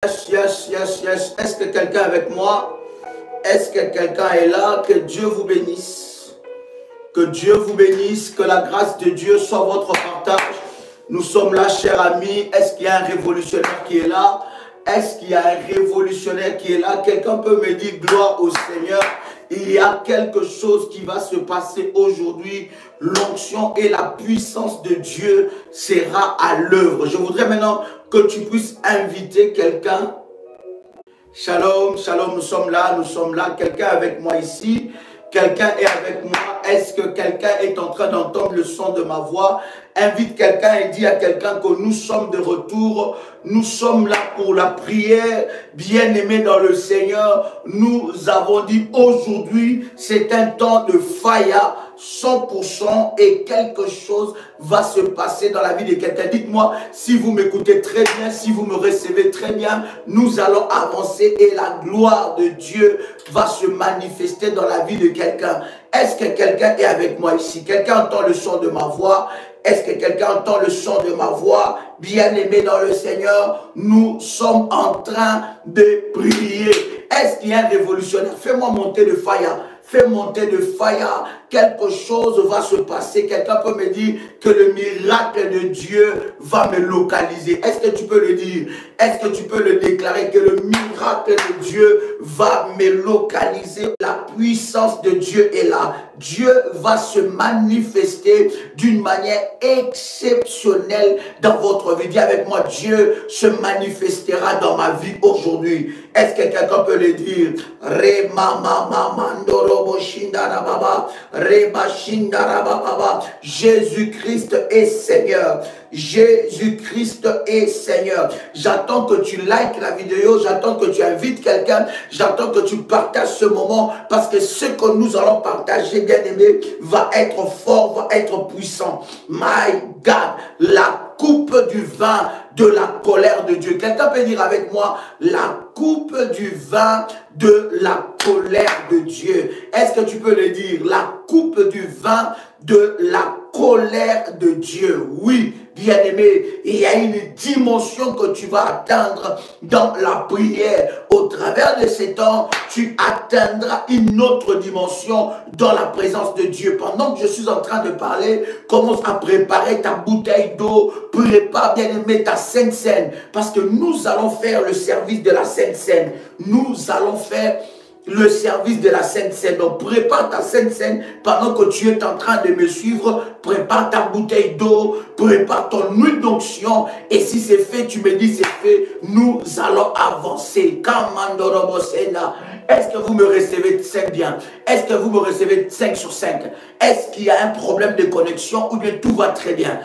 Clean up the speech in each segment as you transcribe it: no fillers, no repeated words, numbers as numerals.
Yes. Est-ce que quelqu'un est avec moi? Est-ce que quelqu'un est là? Que Dieu vous bénisse. Que Dieu vous bénisse. Que la grâce de Dieu soit votre partage. Nous sommes là, chers amis. Est-ce qu'il y a un révolutionnaire qui est là? Est-ce qu'il y a un révolutionnaire qui est là? Quelqu'un peut me dire gloire au Seigneur. Il y a quelque chose qui va se passer aujourd'hui. L'onction et la puissance de Dieu sera à l'œuvre. Je voudrais maintenant que tu puisses inviter quelqu'un. Shalom, shalom, nous sommes là. Quelqu'un est avec moi ici. Quelqu'un est avec moi. Est-ce que quelqu'un est en train d'entendre le son de ma voix? Invite quelqu'un et dis à quelqu'un que nous sommes de retour. Nous sommes là pour la prière. Bien-aimés dans le Seigneur, nous avons dit aujourd'hui, c'est un temps de faya 100% et quelque chose va se passer dans la vie de quelqu'un. Dites-moi si vous m'écoutez très bien, si vous me recevez très bien, nous allons avancer et la gloire de Dieu va se manifester dans la vie de quelqu'un. Est-ce que quelqu'un est avec moi ici? Quelqu'un entend le son de ma voix? Est-ce que quelqu'un entend le son de ma voix? Bien-aimé dans le Seigneur, nous sommes en train de prier. Est-ce qu'il y a un révolutionnaire? Fais-moi monter de fire. Fais monter de fire. Quelque chose va se passer. Quelqu'un peut me dire que le miracle de Dieu va me localiser. Est-ce que tu peux le dire? Est-ce que tu peux le déclarer que le miracle de Dieu va me localiser? La puissance de Dieu est là. Dieu va se manifester d'une manière exceptionnelle dans votre vie. Dis avec moi, Dieu se manifestera dans ma vie aujourd'hui. Est-ce que quelqu'un peut le dire? Jésus-Christ est Seigneur. Jésus-Christ est Seigneur. J'attends que tu likes la vidéo, j'attends que tu invites quelqu'un, j'attends que tu partages ce moment parce que ce que nous allons partager, bien aimé, va être fort, va être puissant. My God, la coupe du vin de la colère de Dieu. Quelqu'un peut dire avec moi, la coupe du vin de la colère de Dieu. Est-ce que tu peux le dire? La coupe du vin de la colère de Dieu. Oui, bien-aimé, il y a une dimension que tu vas atteindre dans la prière. Au travers de ces temps, tu atteindras une autre dimension dans la présence de Dieu. Pendant que je suis en train de parler, commence à préparer ta bouteille d'eau, prépare, bien-aimé, ta Sainte Seine, parce que nous allons faire le service de la Sainte Seine. Nous allons faire le service de la Sainte Seine. Donc prépare ta Sainte Seine pendant que tu es en train de me suivre. Prépare ta bouteille d'eau, prépare ton huile d'onction. Et si c'est fait, tu me dis c'est fait. Nous allons avancer. Est-ce que vous me recevez 5 bien? Est-ce que vous me recevez 5 sur 5? Est-ce qu'il y a un problème de connexion ou bien tout va très bien?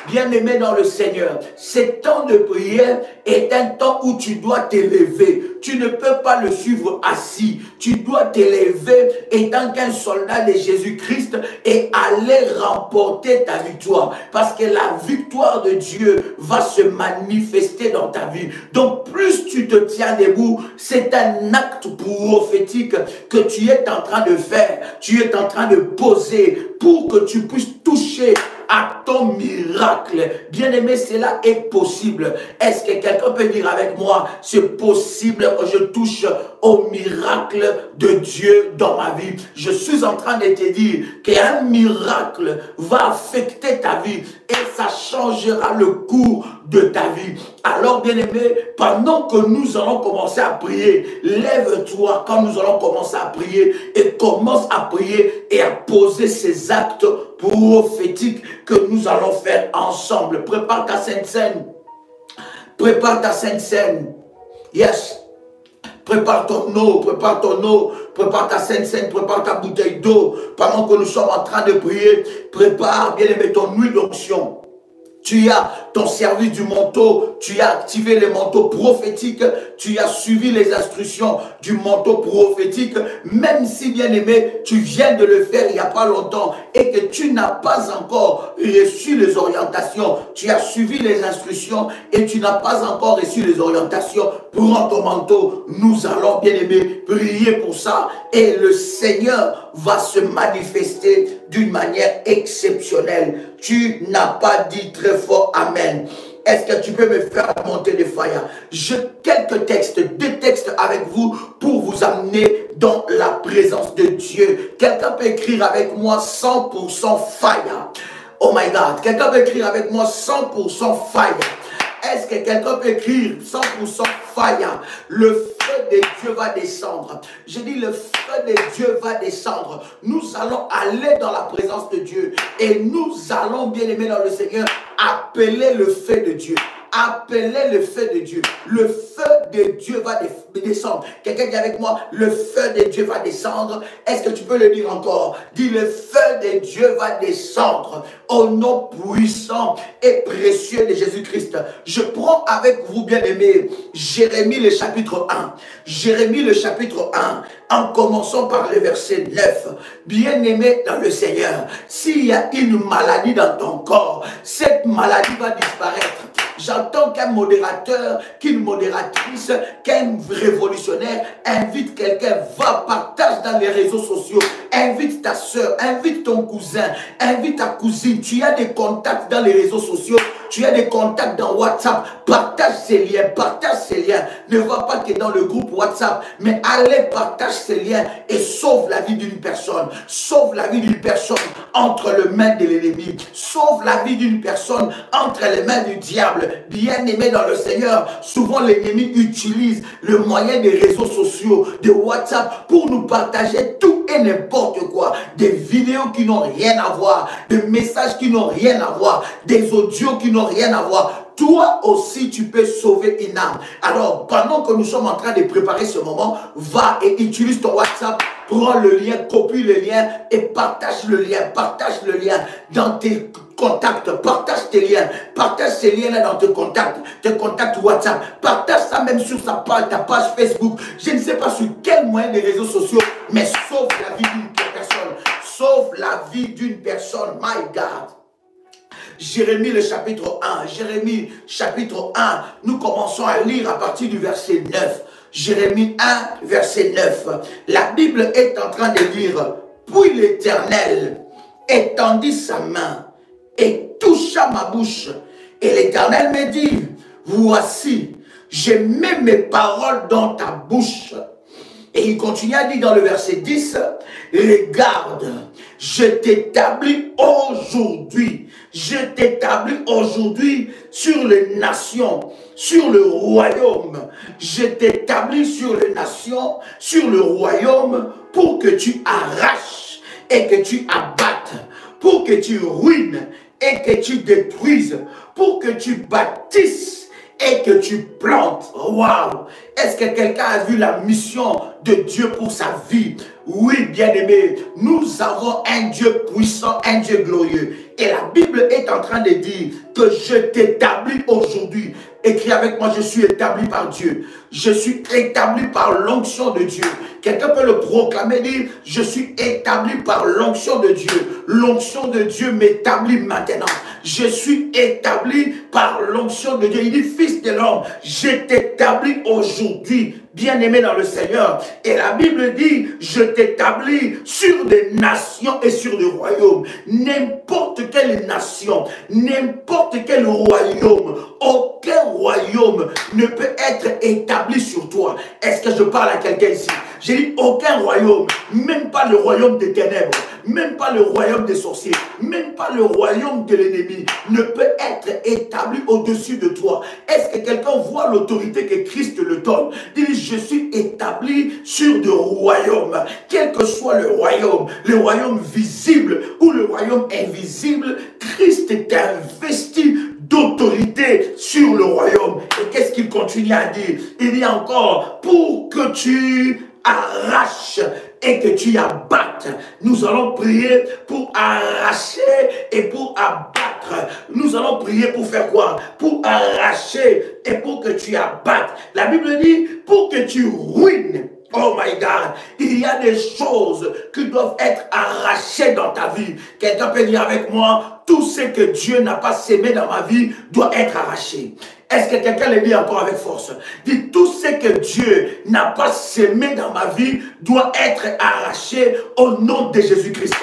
Bien-aimé dans le Seigneur, ce temps de prière est un temps où tu dois t'élever. Tu ne peux pas le suivre assis. Tu dois t'élever étant qu'un soldat de Jésus-Christ et aller remporter ta victoire. Parce que la victoire de Dieu va se manifester dans ta vie. Donc plus tu te tiens debout, c'est un acte prophétique que tu es en train de faire. Tu es en train de poser pour que tu puisses toucher à ton miracle. Bien-aimé, cela est possible. Est-ce que quelqu'un peut dire avec moi, c'est possible que je touche au miracle de Dieu dans ma vie? Je suis en train de te dire qu'un miracle va affecter ta vie et ça changera le cours de ta vie. Alors, bien-aimé, pendant que nous allons commencer à prier, lève-toi quand nous allons commencer à prier et commence à prier et à poser ces actes prophétiques que nous allons faire ensemble. Prépare ta Sainte Seine. Prépare ta Sainte Seine. Yes. Prépare ton eau, prépare ta Sainte Seine, prépare ta bouteille d'eau. Pendant que nous sommes en train de prier, prépare, bien aimé, ton huile d'onction. Tu as ton service du manteau, tu as activé les manteaux prophétiques, tu as suivi les instructions du manteau prophétique, même si, bien aimé, tu viens de le faire il n'y a pas longtemps et que tu n'as pas encore reçu les orientations, tu as suivi les instructions et tu n'as pas encore reçu les orientations, prends ton manteau, nous allons, bien aimé, prier pour ça et le Seigneur va se manifester d'une manière exceptionnelle. Tu n'as pas dit très fort Amen. Est-ce que tu peux me faire monter les fire? Je quelques textes, 2 textes avec vous pour vous amener dans la présence de Dieu. Quelqu'un peut écrire avec moi 100% fire. Oh my God. Quelqu'un peut écrire avec moi 100% fire. Est-ce que quelqu'un peut écrire 100% fire? Le feu de Dieu va descendre. Je dis le feu de Dieu va descendre. Nous allons aller dans la présence de Dieu. Et nous allons, bien aimés dans le Seigneur, appeler le feu de Dieu. Appelez le feu de Dieu. Le feu de Dieu va descendre. Quelqu'un dit avec moi, le feu de Dieu va descendre. Est-ce que tu peux le dire encore? Dis, le feu de Dieu va descendre au nom puissant et précieux de Jésus-Christ. Je prends avec vous, bien-aimés, Jérémie le chapitre 1. Jérémie le chapitre 1, en commençant par le verset 9. Bien-aimé dans le Seigneur, s'il y a une maladie dans ton corps, cette maladie va disparaître. J'entends qu'un modérateur, qu'une modératrice, qu'un révolutionnaire invite quelqu'un, va, partage dans les réseaux sociaux, invite ta soeur, invite ton cousin, invite ta cousine. Tu as des contacts dans les réseaux sociaux, tu as des contacts dans WhatsApp, partage ces liens, partage ces liens. Ne va pas que dans le groupe WhatsApp, mais allez, partage ces liens et sauve la vie d'une personne. Sauve la vie d'une personne entre les mains de l'ennemi. Sauve la vie d'une personne entre les mains du diable. Bien-aimé dans le Seigneur, souvent l'ennemi utilise le moyen des réseaux sociaux, de WhatsApp, pour nous partager tout et n'importe quoi. Des vidéos qui n'ont rien à voir, des messages qui n'ont rien à voir, des audios qui n'ont rien à voir. Toi aussi, tu peux sauver une âme. Alors, pendant que nous sommes en train de préparer ce moment, va et utilise ton WhatsApp, prends le lien, copie le lien et partage le lien dans tes contacts, partage tes liens, partage ces liens-là dans tes contacts WhatsApp, partage ça même sur ta page Facebook, je ne sais pas sur quel moyen des réseaux sociaux, mais sauve la vie d'une personne, sauve la vie d'une personne, my God. Jérémie le chapitre 1, Jérémie chapitre 1, nous commençons à lire à partir du verset 9. Jérémie 1, verset 9. La Bible est en train de dire, puis l'Éternel étendit sa main et toucha ma bouche. Et l'Éternel me dit, voici, je mets mes paroles dans ta bouche. Et il continue à dire dans le verset 10, regarde, je t'établis aujourd'hui sur les nations, sur le royaume. Je t'établis sur les nations, sur le royaume, pour que tu arraches et que tu abattes, pour que tu ruines et que tu détruises, pour que tu bâtisses et que tu plantes. Waouh! Est-ce que quelqu'un a vu la mission de Dieu pour sa vie? Oui, bien-aimé, nous avons un Dieu puissant, un Dieu glorieux. Et la Bible est en train de dire que je t'établis aujourd'hui. Écris avec moi, je suis établi par Dieu. Je suis établi par l'onction de Dieu. Quelqu'un peut le proclamer, dire, je suis établi par l'onction de Dieu. L'onction de Dieu m'établit maintenant. Je suis établi par l'onction de Dieu. Il dit, fils de l'homme, je t'établis aujourd'hui, bien-aimé dans le Seigneur. Et la Bible dit, je t'établis sur des nations et sur des royaumes. N'importe quelle nation, n'importe quel royaume, aucun royaume ne peut être établi sur toi. Est-ce que je parle à quelqu'un ici? J'ai dit aucun royaume, même pas le royaume des ténèbres, même pas le royaume des sorciers, même pas le royaume de l'ennemi ne peut être établi au-dessus de toi. Est-ce que quelqu'un voit l'autorité que Christ le donne? Il dit, je suis établi sur des royaumes, quel que soit le royaume visible ou le royaume invisible, Christ est investi d'autorité sur le royaume. Et qu'est-ce qu'il continue à dire? Il dit encore, pour que tu arraches et que tu abattes. Nous allons prier pour arracher et pour abattre. Nous allons prier pour faire quoi? Pour arracher et pour que tu abattes. La Bible dit pour que tu ruines. Oh my God, il y a des choses qui doivent être arrachées dans ta vie. Quelqu'un peut dire avec moi, tout ce que Dieu n'a pas sémé dans ma vie doit être arraché. Est-ce que quelqu'un le dit encore avec force? Dit, tout ce que Dieu n'a pas sémé dans ma vie doit être arraché au nom de Jésus-Christ.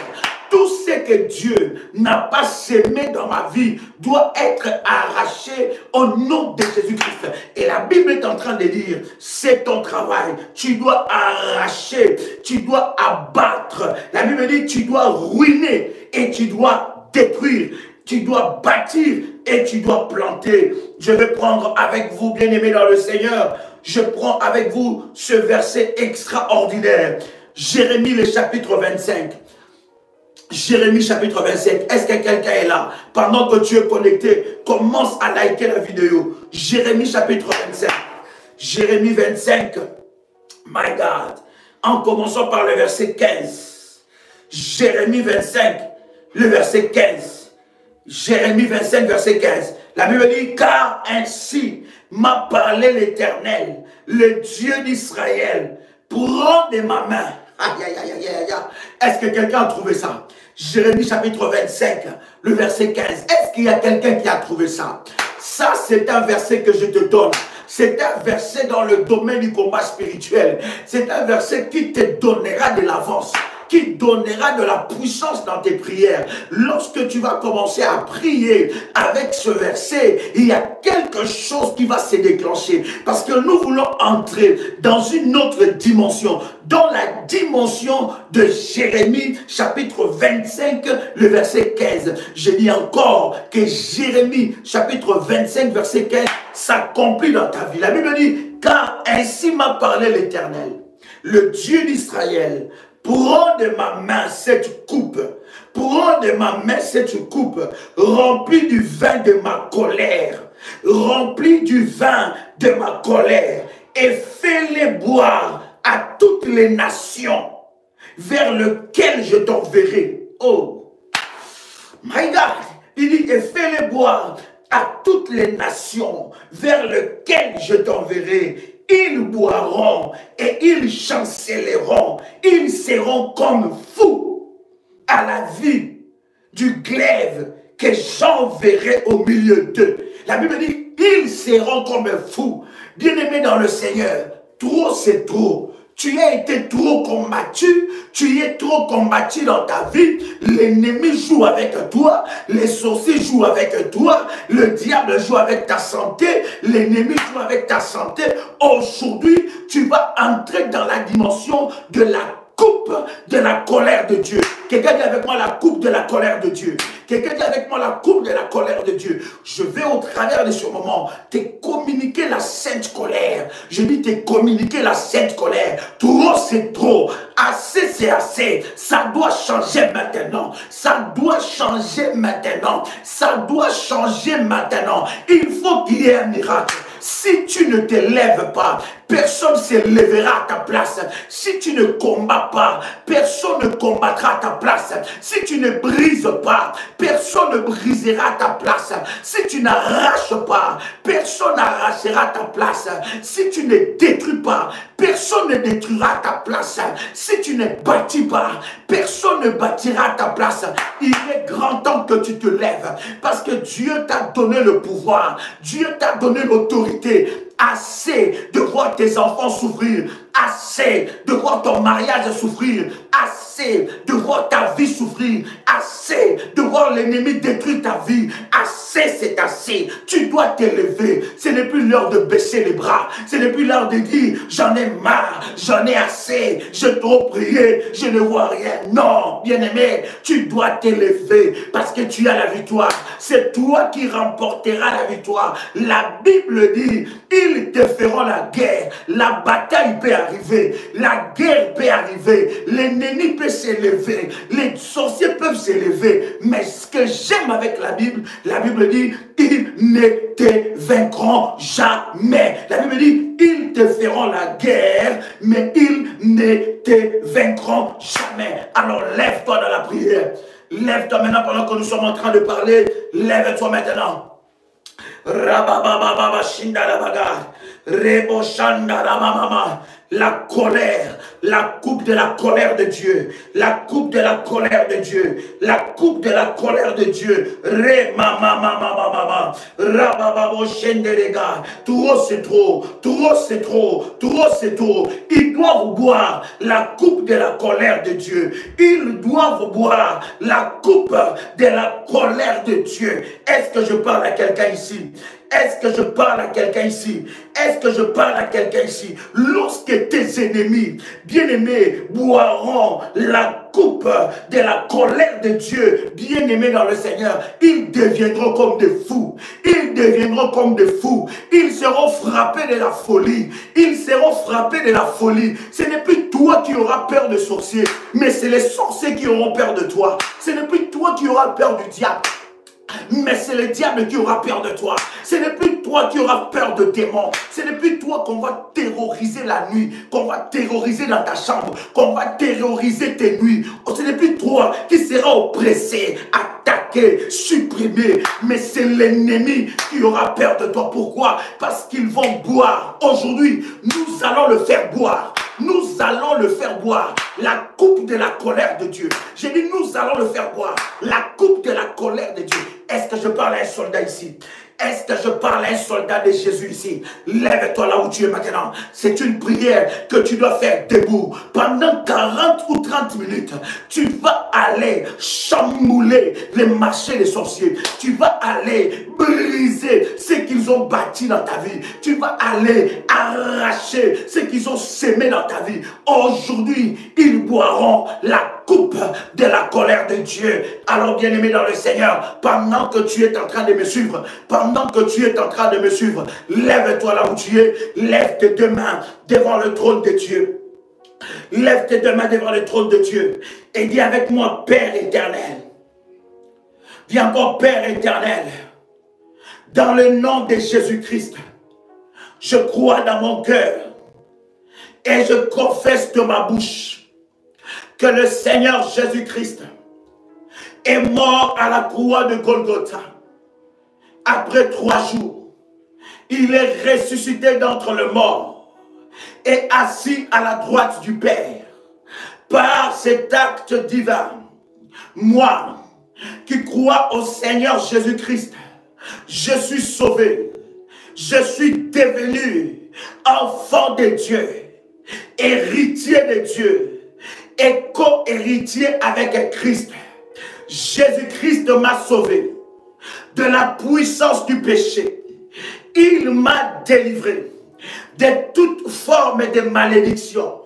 tout ce que Dieu n'a pas semé dans ma vie doit être arraché au nom de Jésus-Christ. Et la Bible est en train de dire, c'est ton travail. Tu dois arracher, tu dois abattre. La Bible dit, tu dois ruiner et tu dois détruire. Tu dois bâtir et tu dois planter. Je vais prendre avec vous, bien-aimés dans le Seigneur, je prends avec vous ce verset extraordinaire. Jérémie, le chapitre 25. Jérémie chapitre 25. Est-ce que quelqu'un est là? Pendant que tu es connecté, commence à liker la vidéo. Jérémie chapitre 25. Jérémie 25. My God. En commençant par le verset 15. Jérémie 25, le verset 15. Jérémie 25, verset 15. La Bible dit, car ainsi m'a parlé l'Éternel, le Dieu d'Israël, prends de ma main. Aïe, aïe, aïe, aïe, aïe. Est-ce que quelqu'un a trouvé ça? Jérémie chapitre 25, le verset 15. Est-ce qu'il y a quelqu'un qui a trouvé ça? Ça, c'est un verset que je te donne. C'est un verset dans le domaine du combat spirituel. C'est un verset qui te donnera de l'avance, qui donnera de la puissance dans tes prières. Lorsque tu vas commencer à prier avec ce verset, il y a quelque chose qui va se déclencher. Parce que nous voulons entrer dans une autre dimension, dans la dimension de Jérémie, chapitre 25, le verset 15. Je dis encore que Jérémie, chapitre 25, verset 15, s'accomplit dans ta vie. La Bible dit, car ainsi m'a parlé l'Éternel, le Dieu d'Israël. Prends de ma main cette coupe, prends de ma main cette coupe, remplie du vin de ma colère, remplie du vin de ma colère, et fais-les boire à toutes les nations vers lesquelles je t'enverrai. Oh, my God, il dit, et fais-les boire à toutes les nations vers lesquelles je t'enverrai. Ils boiront et ils chancelleront. Ils seront comme fous à la vue du glaive que j'enverrai au milieu d'eux. La Bible dit, ils seront comme fous. Bien-aimés dans le Seigneur, trop c'est trop. Tu as été trop combattu, tu es trop combattu dans ta vie, l'ennemi joue avec toi, les sorciers jouent avec toi, le diable joue avec ta santé, l'ennemi joue avec ta santé. Aujourd'hui, tu vas entrer dans la dimension de la coupe de la colère de Dieu. Quelqu'un dit avec moi la coupe de la colère de Dieu. Quelqu'un dit avec moi la coupe de la colère de Dieu. Je vais au travers de ce moment te communiquer la sainte colère. Je dis te communiquer la sainte colère. Trop c'est trop. Assez c'est assez. Ça doit changer maintenant. Ça doit changer maintenant. Ça doit changer maintenant. Il faut qu'il y ait un miracle. Si tu ne te lèves pas, personne ne se lèvera à ta place. Si tu ne combats pas, personne ne combattra à ta place. Si tu ne brises pas, personne ne brisera ta place. Si tu n'arraches pas, personne n'arrachera ta place. Si tu ne détruis pas, personne ne détruira ta place. Si tu ne bâtis pas, personne ne bâtira ta place. Il est grand temps que tu te lèves parce que Dieu t'a donné le pouvoir. Dieu t'a donné l'autorité. Assez de voir tes enfants souffrir, assez de voir ton mariage souffrir, assez de voir ta vie souffrir, assez de voir l'ennemi détruire ta vie, assez c'est assez, tu dois t'élever. Ce n'est plus l'heure de baisser les bras, ce n'est plus l'heure de dire j'en ai marre, j'en ai assez, j'ai trop prié, je ne vois rien. Non, bien-aimé, tu dois t'élever parce que tu as la victoire. C'est toi qui remporteras la victoire. La Bible dit, ils te feront la guerre, la bataille peut arriver, la guerre peut arriver, l'ennemi peut s'élever, les sorciers peuvent s'élever, mais ce que j'aime avec la Bible dit, ils ne te vaincront jamais. La Bible dit, ils te feront la guerre, mais ils ne te vaincront jamais. Alors lève-toi dans la prière, lève-toi maintenant pendant que nous sommes en train de parler, lève-toi maintenant. Rabababa Shindarabaga, Rebo Shandaramama, la colère, la coupe de la colère de Dieu, la coupe de la colère de Dieu, la coupe de la colère de Dieu, Re mama mama mama, Rabababo Shenderega, trop c'est trop trop c'est trop, trop c'est trop. Ils doivent boire la coupe de la colère de Dieu. Ils doivent boire la coupe de la colère de Dieu. Est-ce que je parle à quelqu'un ici? Est-ce que je parle à quelqu'un ici? Est-ce que je parle à quelqu'un ici? Lorsque tes ennemis, bien-aimés, boiront la coupe de la colère de Dieu, bien-aimés dans le Seigneur, ils deviendront comme des fous. Ils deviendront comme des fous. Ils seront frappés de la folie. Ils seront frappés de la folie. Ce n'est plus toi qui auras peur de sorciers, mais c'est les sorciers qui auront peur de toi. Ce n'est plus toi qui auras peur du diable, mais c'est le diable qui aura peur de toi. Ce n'est plus toi qui auras peur de démons. Ce n'est plus toi qu'on va terroriser la nuit, qu'on va terroriser dans ta chambre, qu'on va terroriser tes nuits. Ce n'est plus toi qui seras oppressé, attaqué, supprimé, mais c'est l'ennemi qui aura peur de toi. Pourquoi? Parce qu'ils vont boire. Aujourd'hui, nous allons le faire boire. Nous allons le faire boire. La coupe de la colère de Dieu. J'ai dit, nous allons le faire boire. La coupe de la colère de Dieu. Est-ce que je parle à un soldat ici? Est-ce que je parle à un soldat de Jésus ici? Lève-toi là où tu es maintenant. C'est une prière que tu dois faire debout. Pendant 40 ou 30 minutes, tu vas aller chamouler les marchés des sorciers. Tu vas aller briser ce qu'ils ont bâti dans ta vie. Tu vas aller arracher ce qu'ils ont sémé dans ta vie. Aujourd'hui, ils boiront la coupe de la colère de Dieu. Alors, bien-aimé dans le Seigneur, pendant que tu es en train de me suivre, pendant que tu es en train de me suivre, lève-toi là où tu es, lève tes deux mains devant le trône de Dieu. Lève tes deux mains devant le trône de Dieu et dis avec moi, Père éternel. Dis encore, Père éternel, dans le nom de Jésus-Christ, je crois dans mon cœur et je confesse de ma bouche que le Seigneur Jésus-Christ est mort à la croix de Golgotha. Après 3 jours, il est ressuscité d'entre les morts et assis à la droite du Père. Par cet acte divin, moi qui crois au Seigneur Jésus-Christ, je suis sauvé. Je suis devenu enfant de Dieu, héritier de Dieu et co-héritier avec Christ. Jésus-Christ m'a sauvé de la puissance du péché. Il m'a délivré de toute forme de malédiction.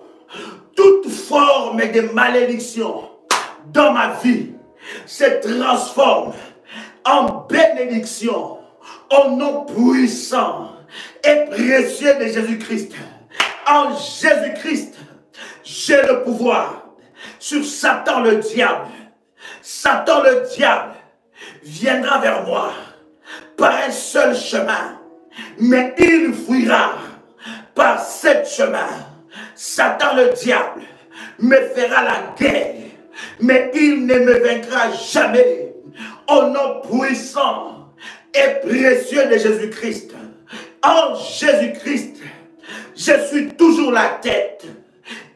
Toute forme de malédiction dans ma vie se transforme en bénédiction au nom puissant et précieux de Jésus-Christ. En Jésus-Christ, j'ai le pouvoir sur Satan le diable. Satan le diable viendra vers moi par un seul chemin, mais il fuira par 7 chemins. Satan le diable me fera la guerre, mais il ne me vaincra jamais. Au nom puissant et précieux de Jésus-Christ. En Jésus-Christ, je suis toujours la tête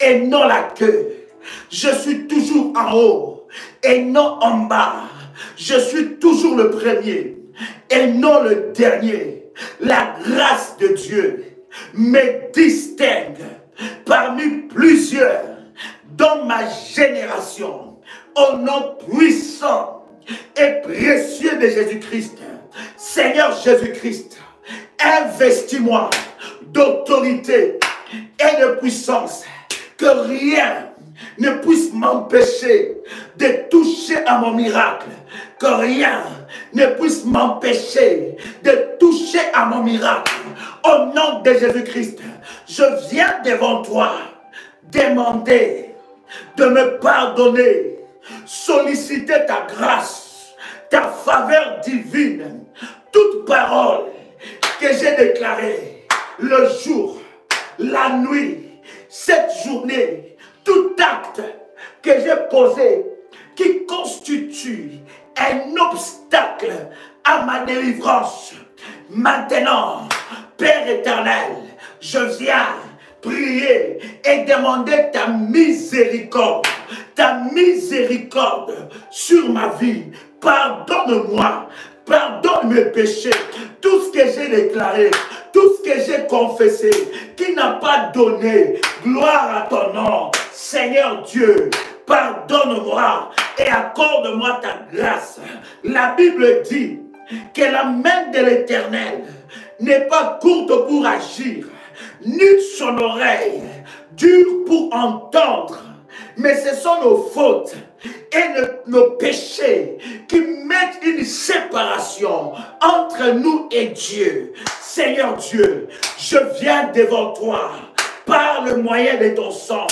et non la queue. Je suis toujours en haut et non en bas. Je suis toujours le premier et non le dernier. La grâce de Dieu me distingue parmi plusieurs dans ma génération. Au nom puissant et précieux de Jésus-Christ. Seigneur Jésus-Christ, investis-moi d'autorité et de puissance, que rien ne puisse m'empêcher de toucher à mon miracle, que rien ne puisse m'empêcher de toucher à mon miracle. Au nom de Jésus-Christ, je viens devant toi demander de me pardonner, solliciter ta grâce, ta faveur divine, toute parole que j'ai déclarée le jour, la nuit, cette journée, tout acte que j'ai posé qui constitue un obstacle à ma délivrance. Maintenant, Père éternel, je viens prier et demander ta miséricorde sur ma vie. Pardonne-moi, pardonne mes péchés, tout ce que j'ai déclaré, tout tout ce que j'ai confessé, qui n'a pas donné gloire à ton nom, Seigneur Dieu, pardonne-moi et accorde-moi ta grâce. La Bible dit que la main de l'Éternel n'est pas courte pour agir, ni son oreille dure pour entendre, mais ce sont nos fautes et nos péchés qui mettent une séparation entre nous et Dieu. Seigneur Dieu, je viens devant toi par le moyen de ton sang,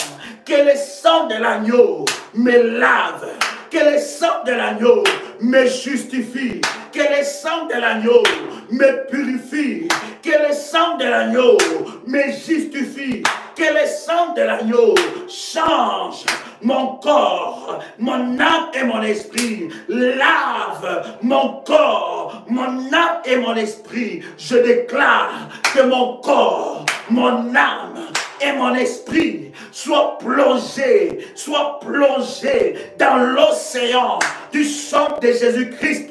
que le sang de l'agneau me lave, que le sang de l'agneau me justifie, que le sang de l'agneau me purifie, que le sang de l'agneau me justifie, que le sang de l'agneau change mon corps, mon âme et mon esprit, lave mon corps, mon âme et mon esprit. Je déclare que mon corps, mon âme et mon esprit soient plongés dans l'océan du sang de Jésus-Christ.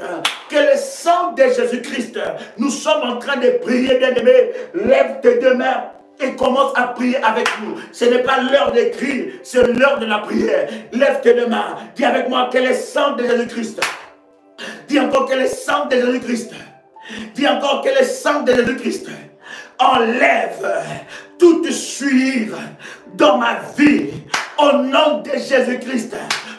Que le sang de Jésus-Christ, nous sommes en train de prier, bien-aimés. Lève tes deux mains et commence à prier avec nous. Ce n'est pas l'heure d'écrire, c'est l'heure de la prière. Lève tes deux mains, dis avec moi que le sang de Jésus-Christ. Dis encore que le sang de Jésus-Christ. Dis encore que le sang de Jésus-Christ enlève toute souillure dans ma vie. Au nom de Jésus-Christ,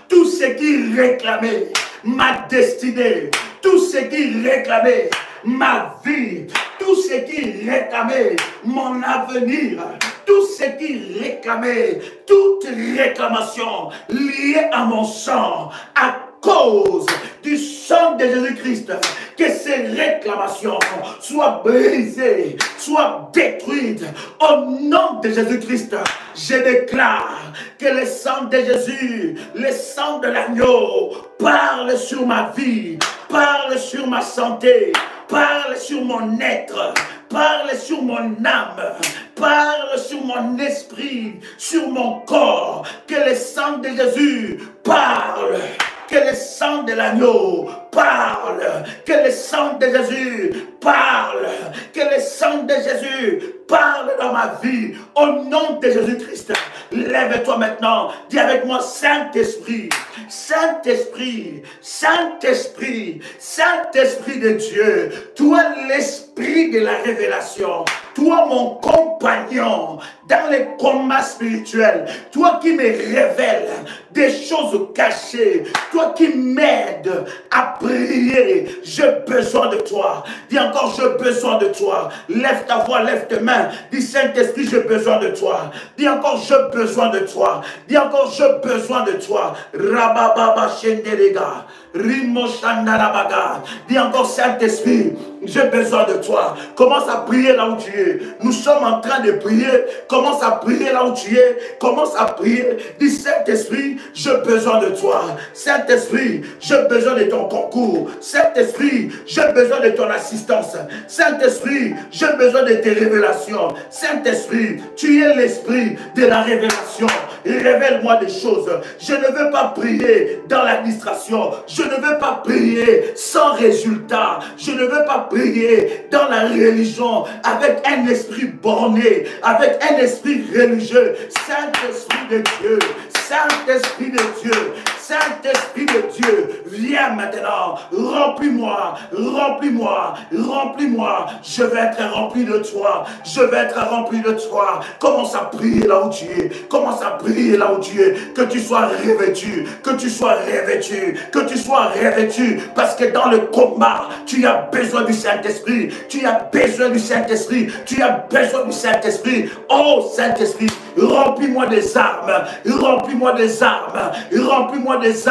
tout ce qui réclamait ma destinée, tout ce qui réclamait ma vie, tout ce qui réclamait mon avenir, tout ce qui réclamait, toute réclamation liée à mon sang, à cause du sang de Jésus-Christ, que ces réclamations soient brisées, soient détruites. Au nom de Jésus-Christ, je déclare que le sang de Jésus, le sang de l'agneau, parle sur ma vie, parle sur ma santé, parle sur mon être, parle sur mon âme, parle sur mon esprit, sur mon corps. Que le sang de Jésus parle. Que le sang de l'agneau parle, que le sang de Jésus parle, que le sang de Jésus parle dans ma vie, au nom de Jésus-Christ. Lève-toi maintenant, dis avec moi, Saint-Esprit, Saint-Esprit, Saint-Esprit, Saint-Esprit de Dieu, toi l'esprit de la révélation, toi mon compagnon dans les combats spirituels, toi qui me révèles des choses cachées, toi qui m'aides à prier, j'ai besoin de toi. Dis encore, j'ai besoin de toi. Lève ta voix, lève tes mains. Dis Saint-Esprit, j'ai besoin de toi. Dis encore, j'ai besoin de toi. Dis encore, j'ai besoin de toi. Rabababa Shenderega. Rimo Shandarabaga. Dis encore, Saint-Esprit, j'ai besoin de toi. Commence à prier là où tu es. Nous sommes en train de prier. Commence à prier là où tu es. Commence à prier. Dis Saint-Esprit, j'ai besoin de toi. Saint-Esprit, j'ai besoin de ton concours. Saint-Esprit, j'ai besoin de ton assistance. Saint-Esprit, j'ai besoin de tes révélations. Saint-Esprit, tu es l'esprit de la révélation. Révèle-moi des choses. Je ne veux pas prier dans l'administration. Je ne veux pas prier sans résultat. Je ne veux pas prier dans la religion avec un esprit borné, avec un esprit religieux. Saint-Esprit de Dieu, Saint-Esprit de Dieu, Saint-Esprit de Dieu, viens maintenant, remplis-moi, remplis-moi, remplis-moi. Je vais être rempli de toi, je vais être rempli de toi. Commence à prier là où tu es, commence à prier là où tu es, que tu sois revêtu, que tu sois revêtu, que tu sois revêtu, parce que dans le combat, tu as besoin du Saint-Esprit, tu as besoin du Saint-Esprit, tu as besoin du Saint-Esprit. Oh Saint-Esprit, remplis-moi des armes, remplis-moi des armes, remplis-moi des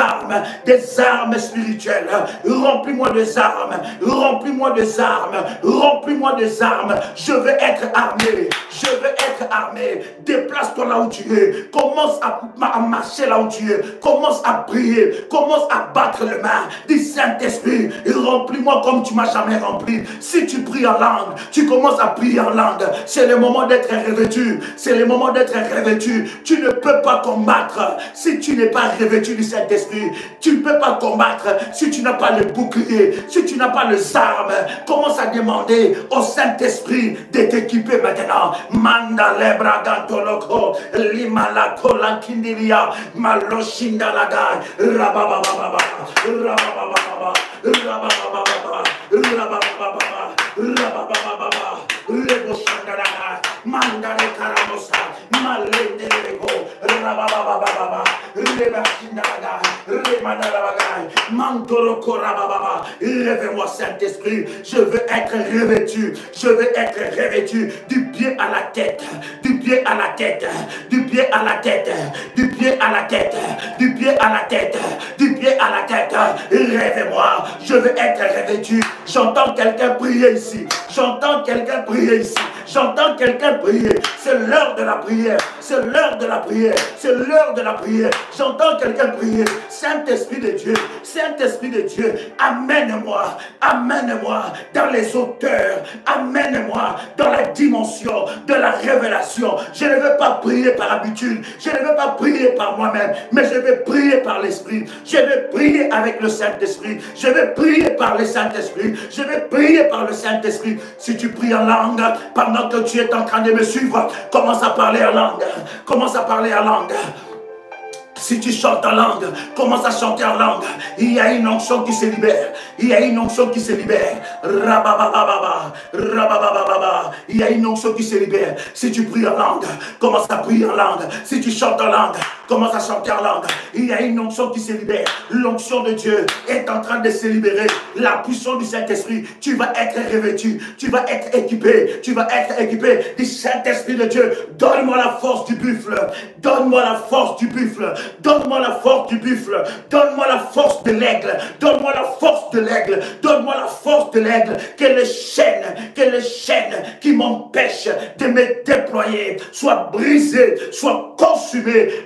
armes spirituelles, remplis-moi des armes, remplis-moi des armes, remplis-moi des armes. Je veux être armé, je veux être armé. Déplace-toi là où tu es, commence à marcher là où tu es, commence à prier, commence à battre les mains. Dis Saint-Esprit, remplis-moi comme tu m'as jamais rempli. Si tu pries en langue, tu commences à prier en langue. C'est le moment d'être revêtu, c'est le moment d'être revêtu. Tu ne peux pas combattre si tu n'es pas revêtu du Saint-Esprit. Tu ne peux pas combattre si tu n'as pas le bouclier, si tu n'as pas les armes. Commence à demander au Saint-Esprit de t'équiper maintenant. Manda lebra gantoloko, limala kolankindiria, maloshinda lagai, rababababa, rababababa, rababababa, rababababa, rababababa, leboshandara, mandare karamosa, malende lego, rababababa, rebashindaraga, remanaraga, mantoroko rabababa. Lève-moi Saint-Esprit, je veux être revêtu, je veux être revêtu du pied à la tête, du pied à la tête, du pied à la tête, du pied à la tête, du pied à la tête, du pied à la tête. Rêve-moi, je veux être revêtu. J'entends quelqu'un prier ici, j'entends quelqu'un prier ici, j'entends quelqu'un prier. C'est l'heure de la prière, c'est l'heure de la prière, c'est l'heure de la prière. J'entends quelqu'un prier. Saint-Esprit de Dieu, Saint-Esprit de Dieu, amène-moi, amène-moi dans les hauteurs, amène-moi dans la dimension de la révélation. Je ne veux pas prier par habitude, je ne veux pas prier par moi-même, mais je vais prier par l'Esprit. Je vais prier avec le Saint-Esprit, je vais prier par le Saint-Esprit, je vais prier par le Saint-Esprit. Si tu pries en langue, pendant que tu es en train de me suivre, commence à parler en langue, commence à parler en langue. Si tu chantes en langue, commence à chanter en langue. Il y a une onction qui se libère. Il y a une onction qui se libère. Rababababa, rababababa. Il y a une onction qui se libère. Si tu pries en langue, commence à prier en langue. Si tu chantes en langue, commence à chanter en langue. Il y a une onction qui se libère. L'onction de Dieu est en train de se libérer. La puissance du Saint-Esprit, tu vas être revêtu. Tu vas être équipé. Tu vas être équipé du Saint-Esprit de Dieu. Donne-moi la force du buffle. Donne-moi la force du buffle. Donne-moi la force du buffle. Donne-moi la force de l'aigle. Donne-moi la force de l'aigle. Donne-moi la force de l'aigle. Que les chaînes qui m'empêchent de me déployer soient brisées, soient consumées.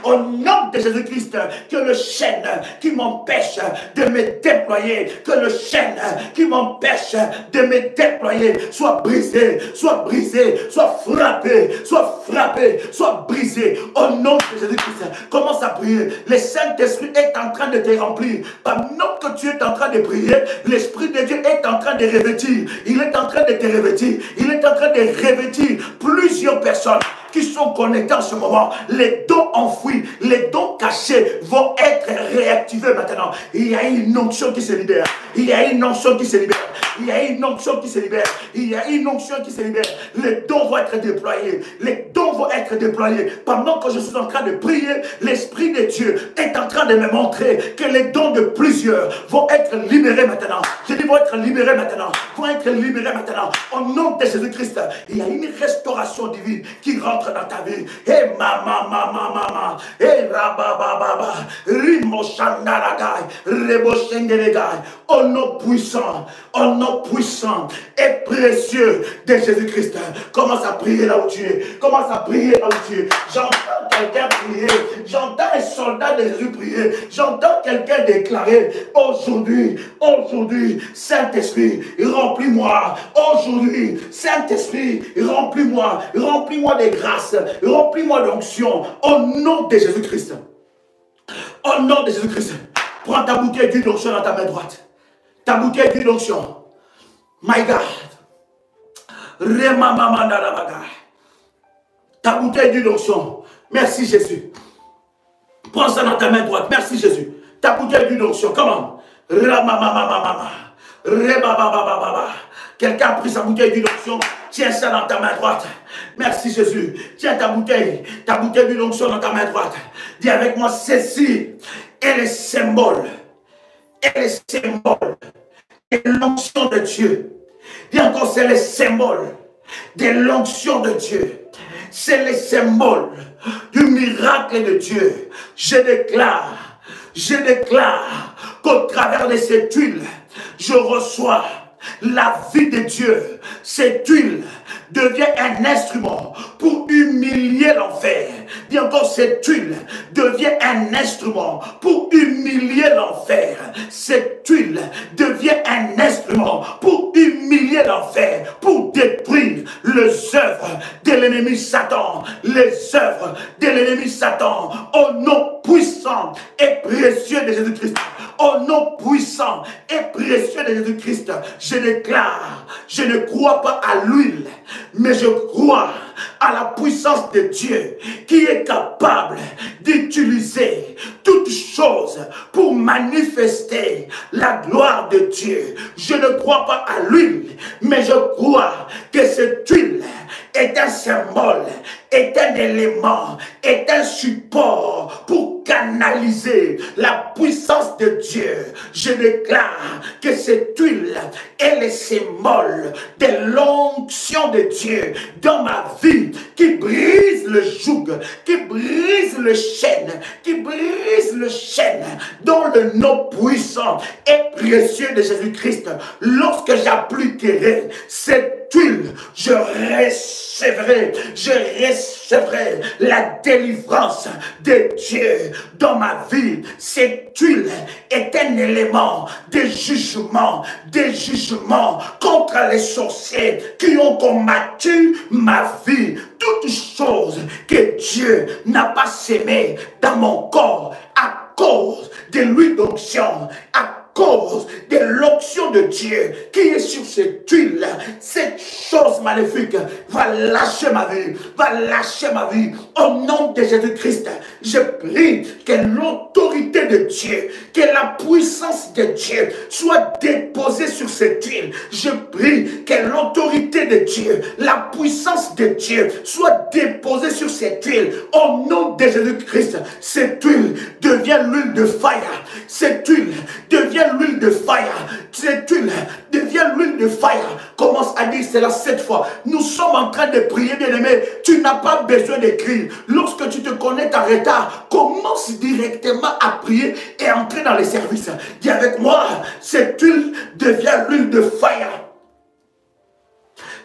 Au nom de Jésus-Christ, que le chaîne qui m'empêche de me déployer, que le chaîne qui m'empêche de me déployer soit brisé, soit brisé, soit frappé, soit frappé, soit brisé. Au nom de Jésus-Christ, commence à prier. Le Saint-Esprit est en train de te remplir. Pendant que tu es en train de prier, l'Esprit de Dieu est en train de revêtir. Il est en train de te revêtir. Il est en train de revêtir plusieurs personnes qui sont connectés en ce moment. Les dons enfouis, les dons cachés vont être réactivés maintenant. Il y a une onction qui se libère. Il y a une onction qui se libère. Il y a une onction qui se libère. Il y a une onction qui se libère. Les dons vont être déployés. Les dons vont être déployés. Pendant que je suis en train de prier, l'Esprit de Dieu est en train de me montrer que les dons de plusieurs vont être libérés maintenant. Je dis vont être libérés maintenant. Vont être libérés maintenant. Au nom de Jésus-Christ, il y a une restauration divine qui rentre dans ta vie. Et mama, et rabababa, rimoshandalagai, reboshendelegai. Au nom puissant et précieux de Jésus-Christ. Commence à prier là où tu es. Commence à prier là où tu es. J'entends quelqu'un prier. J'entends un soldat de Jésus prier. J'entends quelqu'un déclarer aujourd'hui, Saint-Esprit, remplis-moi. Aujourd'hui, Saint-Esprit, remplis-moi. Remplis-moi de grâce. Remplis-moi d'onction. Au nom de Jésus-Christ. Au nom de Jésus-Christ. Prends ta bouteille d'huile d'onction dans ta main droite. Ta bouteille d'huile d'onction. My God. Ta bouteille d'huile d'onction. Merci Jésus. Prends ça dans ta main droite. Merci Jésus. Ta bouteille d'huile d'onction. Comment? Quelqu'un a pris sa bouteille d'huile d'onction. Tiens ça dans ta main droite. Merci Jésus. Tiens ta bouteille d'huile d'onction dans ta main droite. Dis avec moi, ceci est le symbole. Et le symbole de l'onction de Dieu. Dis encore, c'est le symbole de l'onction de Dieu. C'est le symbole du miracle de Dieu. Je déclare qu'au travers de cette huile, je reçois la vie de Dieu. Cette huile devient un instrument pour humilier l'enfer. Dis encore, cette huile devient un instrument pour humilier l'enfer. Cette huile devient un instrument pour humilier l'enfer, pour détruire les œuvres de l'ennemi l'ennemi Satan, les œuvres de l'ennemi Satan, au nom puissant et précieux de Jésus-Christ. Au nom puissant et précieux de Jésus-Christ, je déclare, je ne crois pas à l'huile, mais je crois à la puissance de Dieu qui est capable d'utiliser toutes choses pour manifester la gloire de Dieu. Je ne crois pas à l'huile, mais je crois que cette huile est un symbole, est un élément, est un support pour canaliser la puissance de Dieu. Je déclare que cette huile est le symbole de l'onction de Dieu dans ma vie, qui brise le joug, qui brise le chêne, qui brise le chêne dans le nom puissant et précieux de Jésus-Christ. Lorsque j'appliquerai cette huile, je recevrai la délivrance de Dieu dans ma vie. Cette huile est un élément de jugement contre les sorciers qui ont combattu ma vie. Toutes choses que Dieu n'a pas sémées dans mon corps à cause de l'huile d'onction, à cause de l'onction de Dieu qui est sur cette huile, cette chose maléfique va lâcher ma vie, au nom de Jésus-Christ. Je prie que l'autorité de Dieu, que la puissance de Dieu soit déposée sur cette huile. Je prie que l'autorité de Dieu, la puissance de Dieu soit déposée sur cette huile, au nom de Jésus-Christ. Cette huile devient l'huile de fire, cette huile devient l'huile de fire. Cette huile devient l'huile de fire. Commence à dire cela 7 fois. Nous sommes en train de prier, bien-aimé. Tu n'as pas besoin d'écrire. Lorsque tu te connectes en retard, commence directement à prier et entrer dans les services. Dis avec moi, cette huile devient l'huile de fire.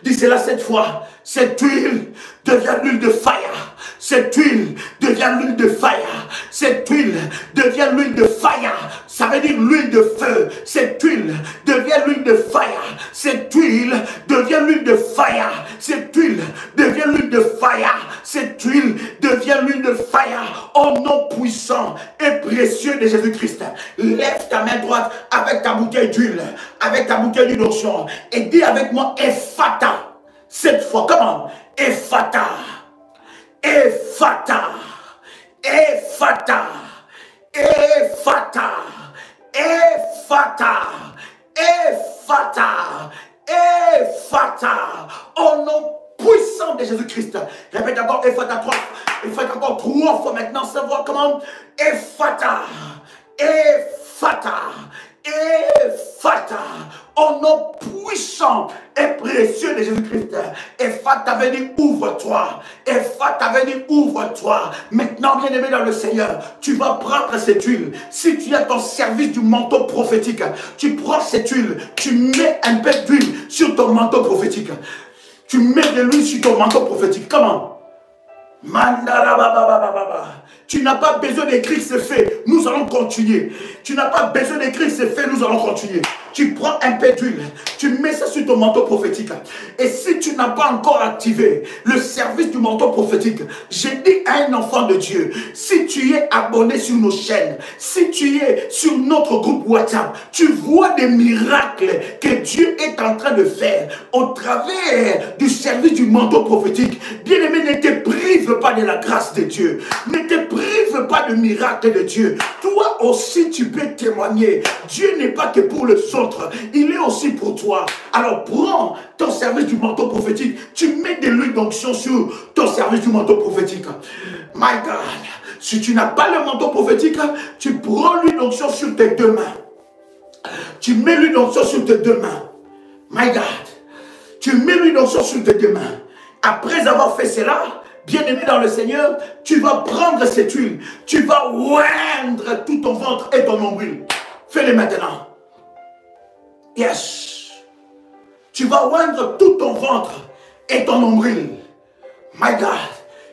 Dis cela 7 fois. Cette huile devient l'huile de fire. Cette huile devient l'huile de fire. Cette huile devient l'huile de fire. Ça veut dire l'huile de feu. Cette huile devient l'huile de fire. Cette huile devient l'huile de fire. Cette huile devient l'huile de fire. Cette huile devient l'huile de fire. Au nom puissant et précieux de Jésus-Christ. Lève ta main droite avec ta bouteille d'huile, avec ta bouteille d'huile d'onction, et dis avec moi Ephata. 7 fois, comment? Ephata. Ephata, Ephata, Ephata, Ephata, Ephata, Ephata, au nom puissant de Jésus-Christ. Répète encore Ephata 3, Ephata encore 3 fois maintenant, savoir comment? Ephata, Ephata, Ephata, au nom puissant et précieux de Jésus-Christ. Ephata veut dire ouvre-toi. Ephata veut dire ouvre-toi. Maintenant, bien-aimé dans le Seigneur, tu vas prendre cette huile. Si tu es ton service du manteau prophétique, tu prends cette huile, tu mets un peu d'huile sur ton manteau prophétique. Tu mets de l'huile sur ton manteau prophétique. Comment? Tu n'as pas besoin d'écrire, c'est fait, nous allons continuer. Tu n'as pas besoin d'écrire, c'est fait, nous allons continuer. Tu prends un peu d'huile, tu mets ça sur ton manteau prophétique. Et si tu n'as pas encore activé le service du manteau prophétique, j'ai dit à un enfant de Dieu, si tu es abonné sur nos chaînes, si tu es sur notre groupe WhatsApp, tu vois des miracles que Dieu est en train de faire au travers du service du manteau prophétique. Bien-aimé, ne te prive pas de la grâce de Dieu. Ne te prive pas de miracle de Dieu. Toi aussi, tu peux témoigner. Dieu n'est pas que pour les autres, il est aussi pour toi. Alors prends ton service du manteau prophétique. Tu mets de l'huile d'onction sur ton service du manteau prophétique. My God, si tu n'as pas le manteau prophétique, tu prends l'huile d'onction sur tes 2 mains. Tu mets l'huile d'onction sur tes 2 mains. My God, tu mets l'huile d'onction sur tes 2 mains. Après avoir fait cela, bien-aimé dans le Seigneur, tu vas prendre cette huile, tu vas oindre tout ton ventre et ton nombril. Fais-le maintenant. Yes. Tu vas oindre tout ton ventre et ton nombril. My God.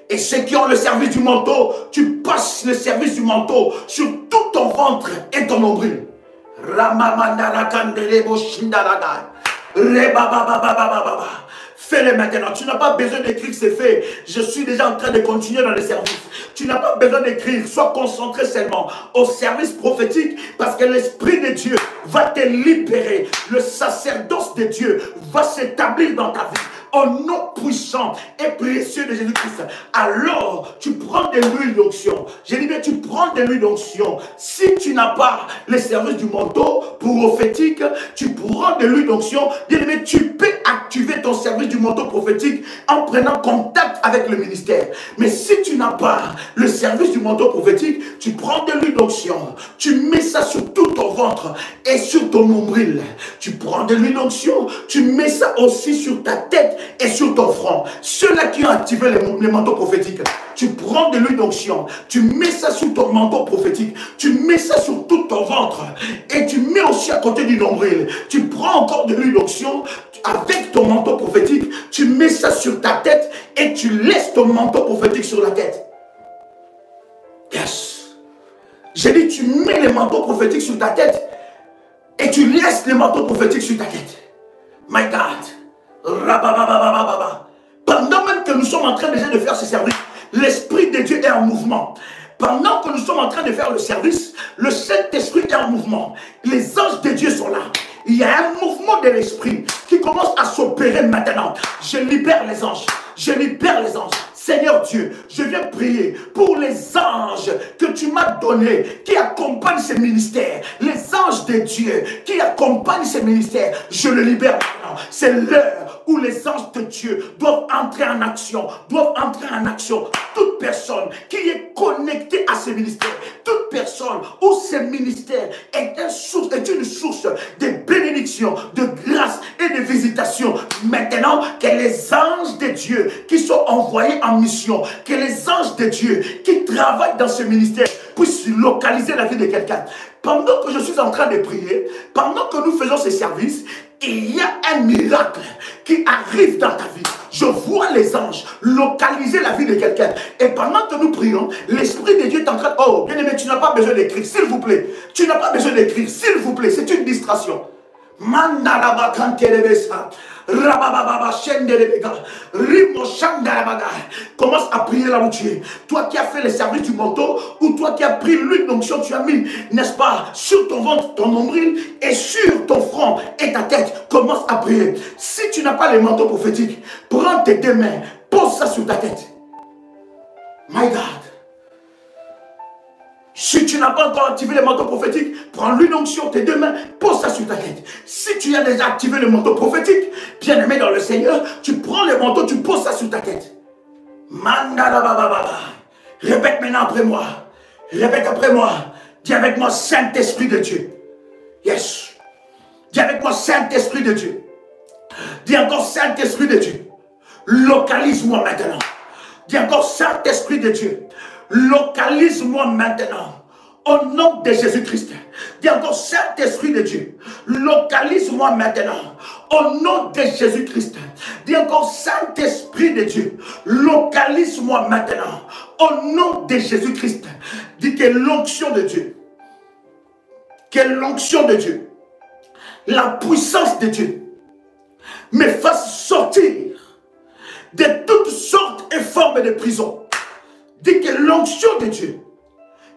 Et ceux qui ont le service du manteau, tu passes le service du manteau sur tout ton ventre et ton nombril. Rebabababababa. Fais-le maintenant. Tu n'as pas besoin d'écrire que c'est fait. Je suis déjà en train de continuer dans le service. Tu n'as pas besoin d'écrire. Sois concentré seulement au service prophétique parce que l'Esprit de Dieu va te libérer. Le sacerdoce de Dieu va s'établir dans ta vie. Au nom puissant et précieux de Jésus-Christ. Alors, tu prends de l'huile d'onction. J'ai dit bien, tu prends de l'huile d'onction. Si tu n'as pas le service du manteau prophétique, tu prends de l'huile d'onction. Bien-aimé, tu peux activer ton service du manteau prophétique en prenant contact avec le ministère. Mais si tu n'as pas le service du manteau prophétique, tu prends de l'huile d'onction. Tu mets ça sur tout ton ventre et sur ton nombril. Tu prends de l'huile d'onction. Tu mets ça aussi sur ta tête et sur ton front. Ceux-là qui ont activé les manteaux prophétiques, tu prends de l'huile d'onction, tu mets ça sur ton manteau prophétique, tu mets ça sur tout ton ventre et tu mets aussi à côté du nombril. Tu prends encore de l'huile d'onction avec ton manteau prophétique, tu mets ça sur ta tête et tu laisses ton manteau prophétique sur la tête. Yes. J'ai dit, tu mets les manteaux prophétiques sur ta tête et tu laisses les manteaux prophétiques sur ta tête. My God. Pendant même que nous sommes en train déjà de faire ce service, l'Esprit de Dieu est en mouvement. Pendant que nous sommes en train de faire le service, le Saint-Esprit est en mouvement. Les anges de Dieu sont là. Il y a un mouvement de l'Esprit qui commence à s'opérer maintenant. Je libère les anges. Je libère les anges. Seigneur Dieu, je viens prier pour les anges que tu m'as donnés, qui accompagnent ces ministères. Les anges de Dieu qui accompagnent ces ministères, je le libère maintenant. C'est l'heure où les anges de Dieu doivent entrer en action. Toute personne qui est connectée à ces ministères, toute personne où ces ministères est une source de bénédiction, de grâce et de visitation. Maintenant, que les anges de Dieu qui sont envoyés en mission, que les anges de Dieu qui travaillent dans ce ministère puissent localiser la vie de quelqu'un. Pendant que je suis en train de prier, pendant que nous faisons ces services, il y a un miracle qui arrive dans ta vie. Je vois les anges localiser la vie de quelqu'un. Et pendant que nous prions, l'Esprit de Dieu est en train de... Oh, bien aimé, tu n'as pas besoin d'écrire, s'il vous plaît. Tu n'as pas besoin d'écrire, s'il vous plaît. C'est une distraction. Commence à prier là où tu es. Toi qui as fait le service du manteau, ou toi qui as pris l'huile d'onction, tu as mis, n'est-ce pas, sur ton ventre, ton nombril et sur ton front et ta tête. Commence à prier. Si tu n'as pas les manteaux prophétiques, prends tes deux mains, pose ça sur ta tête. My God. Si tu n'as pas encore activé le manteau prophétique, prends l'huile d'onction, tes deux mains, pose ça sur ta tête. Si tu as déjà activé le manteau prophétique, bien aimé dans le Seigneur, tu prends le manteau, tu poses ça sur ta tête. Mandalabababa. Répète maintenant après moi. Répète après moi. Dis avec moi, Saint-Esprit de Dieu. Yes. Dis avec moi, Saint-Esprit de Dieu. Dis encore, Saint-Esprit de Dieu. Localise-moi maintenant. Dis encore, Saint-Esprit de Dieu. Localise-moi maintenant. Au nom de Jésus-Christ. Dis encore, Saint-Esprit de Dieu. Localise-moi maintenant. Au nom de Jésus-Christ. Dis encore, Saint-Esprit de Dieu. Localise-moi maintenant. Au nom de Jésus-Christ. Dis que l'onction de Dieu. Que l'onction de Dieu. La puissance de Dieu. Me fasse sortir de toutes sortes et formes de prison. Dis que l'onction de Dieu,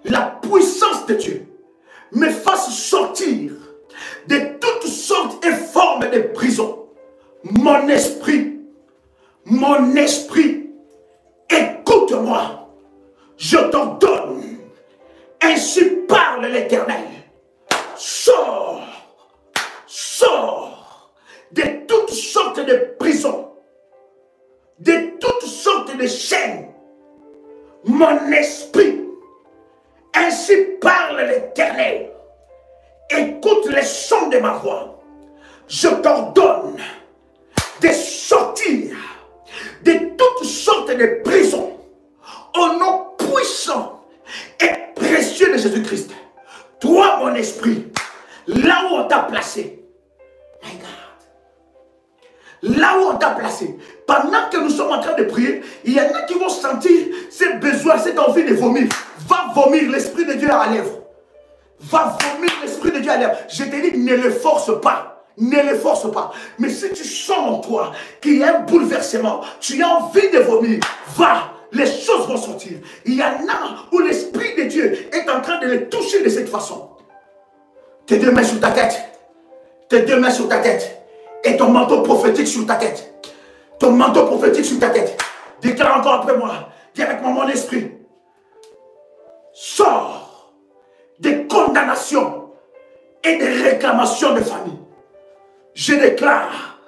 la puissance de Dieu, me fasse sortir de toutes sortes et formes de prison. Mon esprit, écoute-moi, je t'ordonne, ainsi parle l'Éternel. Sors de toutes sortes de prisons, de toutes sortes de chaînes. Mon esprit, ainsi parle l'Éternel. Écoute les sons de ma voix. Je t'ordonne de sortir de toutes sortes de prisons au nom puissant et précieux de Jésus-Christ. Toi, mon esprit, là où on t'a placé, my God, là où on t'a placé, pendant que nous sommes en train de prier, il y en a qui vont sentir ces besoins, cette envie de vomir. Va vomir, l'Esprit de Dieu à lèvres. Va vomir l'Esprit de Dieu à lèvres. Je te dis, ne le force pas. ne les force pas. Mais si tu sens en toi qu'il y a un bouleversement, tu as envie de vomir, va, les choses vont sortir. Il y en a où l'Esprit de Dieu est en train de les toucher de cette façon. Tes deux mains sur ta tête. Tes deux mains sur ta tête. Et ton manteau prophétique sur ta tête. Ton manteau prophétique sur ta tête. Déclare encore après moi. Dis avec moi, mon esprit. Sors des condamnations et des réclamations de famille. Je déclare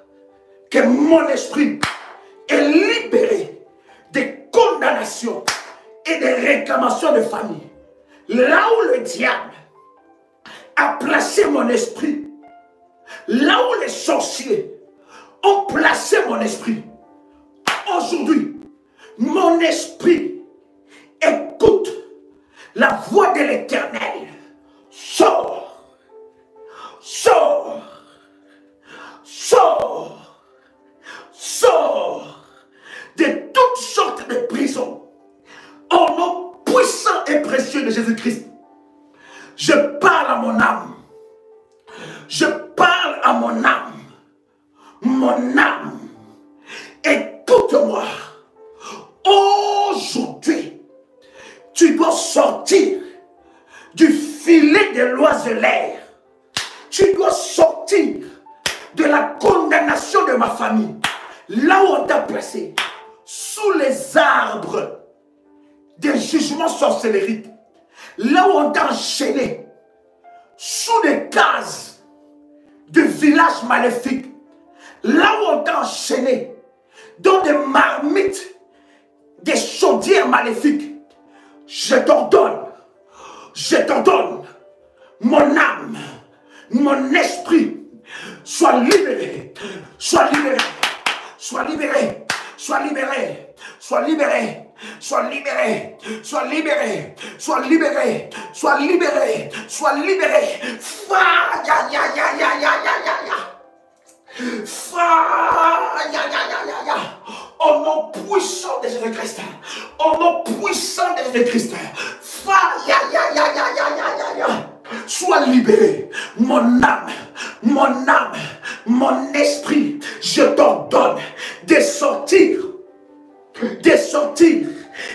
que mon esprit est libéré des condamnations et des réclamations de famille. Là où le diable a placé mon esprit, là où les sorciers ont placé mon esprit, aujourd'hui, mon esprit écoute la voix de l'Éternel. Sors, sors, sors, sors de toutes sortes de prisons. Au nom puissant et précieux de Jésus-Christ, je parle à mon âme. Je parle à mon âme. Mon âme, écoute-moi. Aujourd'hui, tu dois sortir du filet de l'oiseleur. Tu dois sortir de la condamnation de ma famille. Là où on t'a placé, sous les arbres des jugements sorcellériques. Là où on t'a enchaîné, sous des cases de villages maléfiques. Là où on t'a enchaîné, dans des marmites, des chaudières maléfiques. Je t'ordonne, mon âme, mon esprit, sois libéré, sois libéré, sois libéré, sois libéré, sois libéré. Sois libéré, sois libéré, sois libéré, sois libéré, sois libéré. Au nom puissant de Jésus-Christ, au nom puissant de Jésus-Christ, sois libéré, mon âme, mon esprit. Je t'ordonne de sortir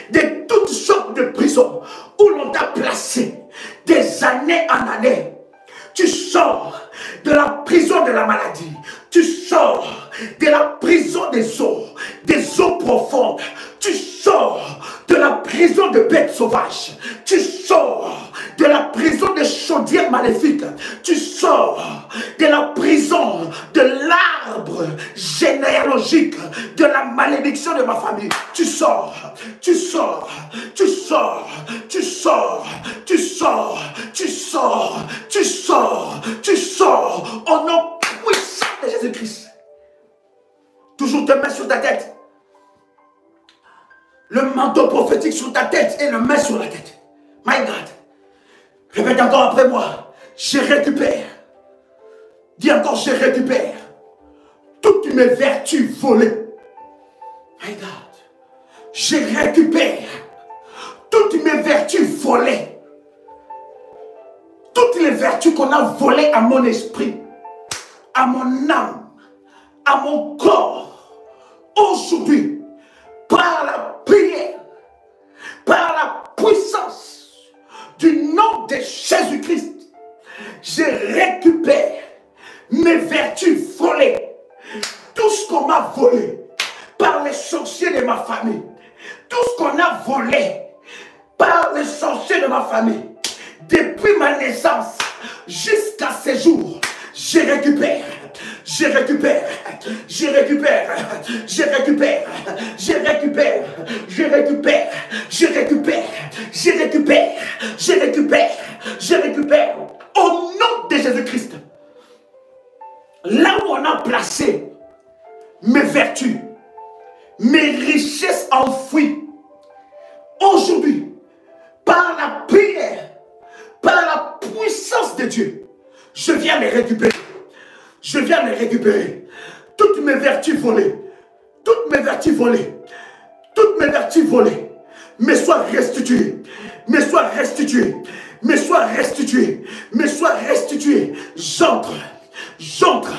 de toutes sortes de prisons où l'on t'a placé des années en années. Tu sors de la prison de la maladie. Tu sors de la prison des eaux profondes. Tu sors de la prison de bêtes sauvages. Tu sors de la prison des chaudières maléfiques. Tu sors de la prison de l'arbre généalogique de la malédiction de ma famille. Tu sors, tu sors, tu sors, tu sors, tu sors, tu sors, tu sors, tu sors au nom puissant de Jésus-Christ. Toujours tes mains sur ta tête. Le manteau prophétique sur ta tête et le main sur la tête. My God. Répète encore après moi. Je récupère. Dis encore, je récupère toutes mes vertus volées. My God. Je récupère toutes mes vertus volées. Toutes les vertus qu'on a volées à mon esprit, à mon âme, à mon corps. Aujourd'hui, par la prière, par la puissance du nom de Jésus-Christ, je récupère mes vertus volées. Tout ce qu'on m'a volé par les sorciers de ma famille, tout ce qu'on a volé par les sorciers de ma famille, depuis ma naissance jusqu'à ce jour, je récupère. Je récupère, je récupère, je récupère, je récupère, je récupère, je récupère, je récupère, je récupère, je récupère. Au nom de Jésus-Christ, là où on a placé mes vertus, mes richesses enfouies, aujourd'hui, par la prière, par la puissance de Dieu, je viens les récupérer. Je viens les récupérer. Toutes mes vertus volées. Toutes mes vertus volées. Toutes mes vertus volées. Me soient restituées. Me soient restituées. Me soient restituées. Me soient restituées. J'entre j'entre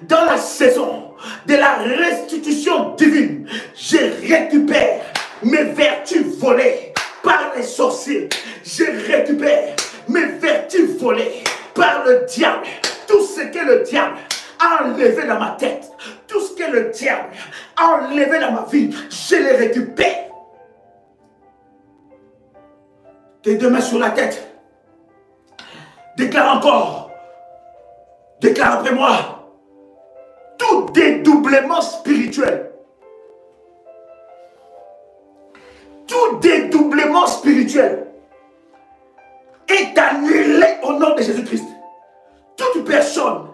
dans la saison de la restitution divine. Je récupère mes vertus volées par les sorciers. Je récupère mes vertus volées par le diable. Tout ce que le diable a enlevé dans ma tête, tout ce que le diable a enlevé dans ma vie, je les récupère. Tes deux mains sur la tête. Déclare encore. Déclare après moi. Tout dédoublement spirituel. Tout dédoublement spirituel est annulé au nom de Jésus-Christ. Toute personne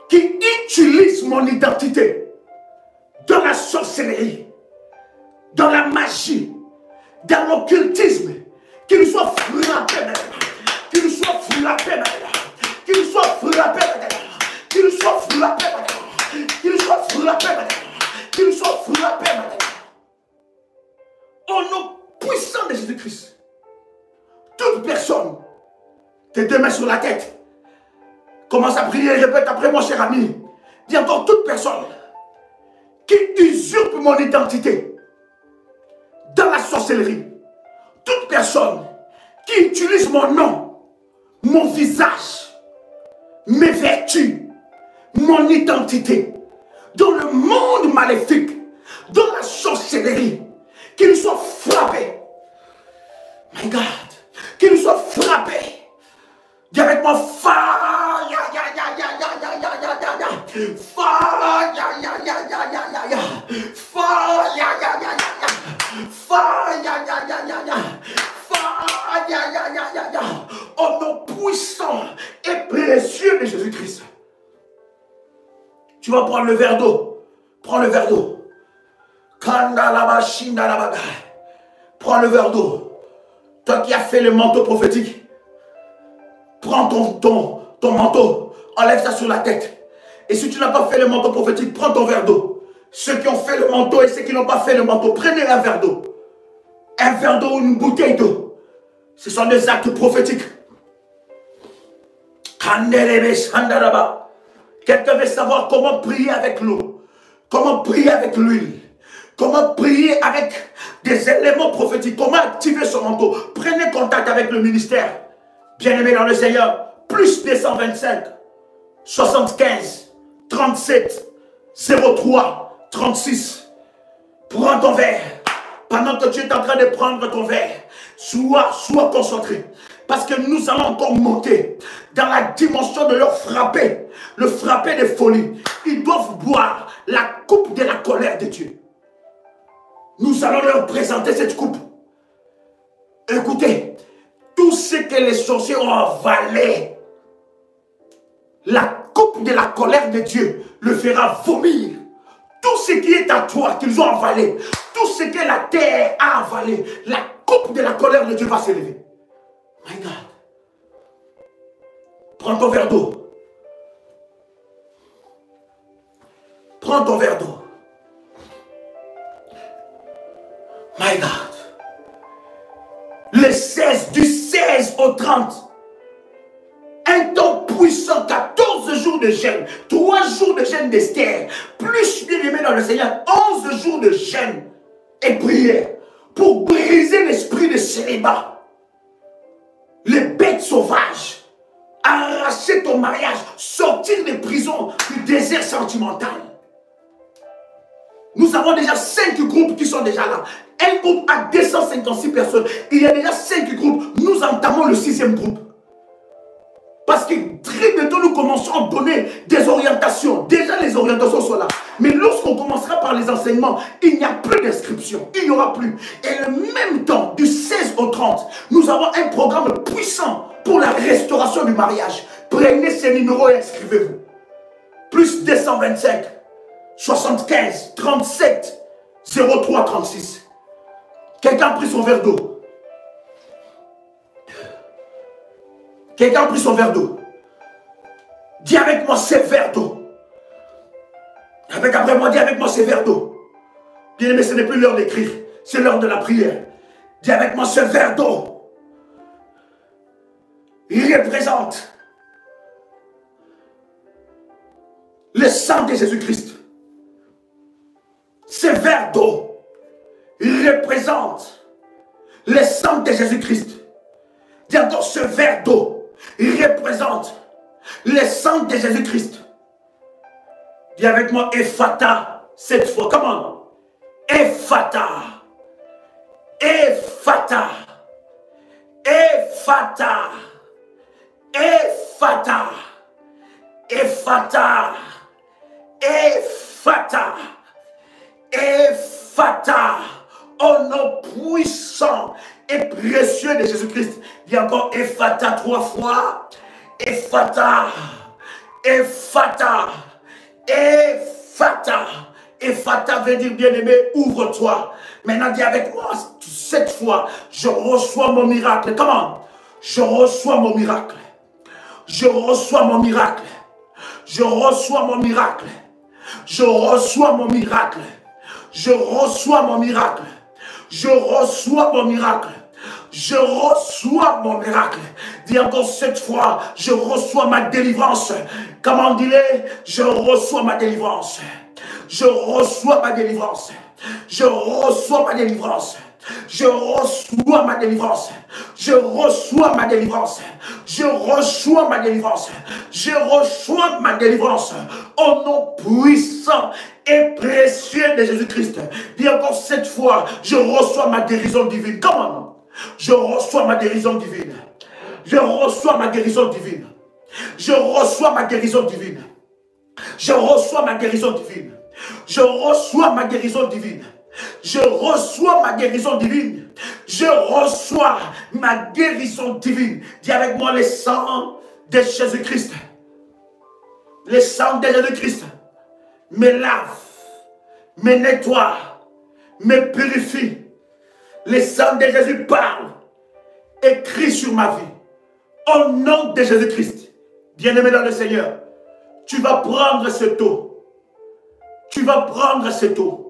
qui utilise mon identité dans la sorcellerie, dans la magie, dans l'occultisme, qu'il soit frappé maintenant, qu'il soit frappé maintenant, qu'il soit frappé maintenant, qu'il soit frappé maintenant, qu'il soit frappé maintenant, qu'il soit frappé maintenant. Au nom puissant de Jésus-Christ, toute personne, tes deux mains sur la tête, commence à prier, répète après moi, cher ami. Dis encore toute personne qui usurpe mon identité dans la sorcellerie, toute personne qui utilise mon nom, mon visage, mes vertus, mon identité dans le monde maléfique, dans la sorcellerie, qu'il soit frappé. My God, qu'il soit frappé. Dis avec moi, fire, au nom puissant et précieux de Jésus-Christ. Tu vas prendre le verre d'eau. Prends le verre d'eau. Prends le verre d'eau. Toi qui as fait le manteau prophétique, prends ton manteau, enlève ça sur la tête. Et si tu n'as pas fait le manteau prophétique, prends ton verre d'eau. Ceux qui ont fait le manteau et ceux qui n'ont pas fait le manteau, prenez un verre d'eau. Un verre d'eau ou une bouteille d'eau. Ce sont des actes prophétiques. Quelqu'un veut savoir comment prier avec l'eau, comment prier avec l'huile, comment prier avec des éléments prophétiques, comment activer son manteau. Prenez contact avec le ministère. Bien-aimé dans le Seigneur, plus 225 75 37 03 36. Prends ton verre. Pendant que tu es en train de prendre ton verre, sois concentré. Parce que nous allons encore monter dans la dimension de leur frapper, le frapper de folie. Ils doivent boire la coupe de la colère de Dieu. Nous allons leur présenter cette coupe. Écoutez, tout ce que les sorciers ont avalé, la coupe de la colère de Dieu le fera vomir. Tout ce qui est à toi, qu'ils ont avalé, tout ce que la terre a avalé, la coupe de la colère de Dieu va s'élever. My God. Prends ton verre d'eau. Prends ton verre d'eau. My God. Le 16, du 16 au 30. Un temps puissant, 14 jours de jeûne, 3 jours de jeûne d'Esther, plus bien aimé dans le Seigneur, 11 jours de jeûne et prière pour briser l'esprit de célibat. Les bêtes sauvages, arracher ton mariage, sortir des prisons, du désert sentimental. Nous avons déjà 5 groupes qui sont déjà là. Un groupe a 256 personnes. Il y a déjà 5 groupes. Nous entamons le 6e groupe. Parce que très bientôt, nous commençons à donner des orientations. Déjà, les orientations sont là. Mais lorsqu'on commencera par les enseignements, il n'y a plus d'inscription. Il n'y aura plus. Et en même temps, du 16 au 30, nous avons un programme puissant pour la restauration du mariage. Prenez ces numéros et inscrivez-vous. Plus 225, 75, 37, 03, 36. Quelqu'un a pris son verre d'eau. Quelqu'un a pris son verre d'eau. Dis avec moi ces verres d'eau. Après moi, dis avec moi ces verres d'eau. Bien aimé, ce n'est plus l'heure d'écrire. C'est l'heure de la prière. Dis avec moi ce verre d'eau. il représente le sang de Jésus-Christ. Ce verre d'eau, il représente le sang de Jésus-Christ. Dis encore, ce verre d'eau, il représente le sang de Jésus-Christ. Dis avec moi, Ephata, cette fois. Comment? Ephata. Ephata. Ephata. Ephata. Ephata. Ephata. Ephata. Au nom puissant et précieux de Jésus-Christ. Dis encore Ephata 3 fois. Ephata. Ephata. Ephata. Ephata veut dire bien-aimé, ouvre-toi. Maintenant, dis avec moi, cette fois, je reçois mon miracle. Comment? Je reçois mon miracle. Je reçois mon miracle. Je reçois mon miracle. Je reçois mon miracle. Je reçois mon miracle. Je reçois mon miracle. Je reçois mon miracle. Dis encore cette fois, je reçois ma délivrance. Comment dis-le? Je reçois ma délivrance. Je reçois ma délivrance. Je reçois ma délivrance. Je reçois ma délivrance. Je reçois ma délivrance. Je reçois ma délivrance. Je reçois ma délivrance. Au nom puissant et précieux de Jésus-Christ. Dis encore cette fois, je reçois ma guérison divine. Comment? Je reçois ma guérison divine. Je reçois ma guérison divine. Je reçois ma guérison divine. Je reçois ma guérison divine. Je reçois ma guérison divine. Je reçois ma guérison divine. Je reçois ma guérison divine. Dis avec moi le sang de Jésus-Christ. Le sang de Jésus-Christ me lave, me nettoie, me purifie. Le sang de Jésus parle, écrit sur ma vie. Au nom de Jésus-Christ, bien-aimé dans le Seigneur, tu vas prendre cette eau. Tu vas prendre cette eau.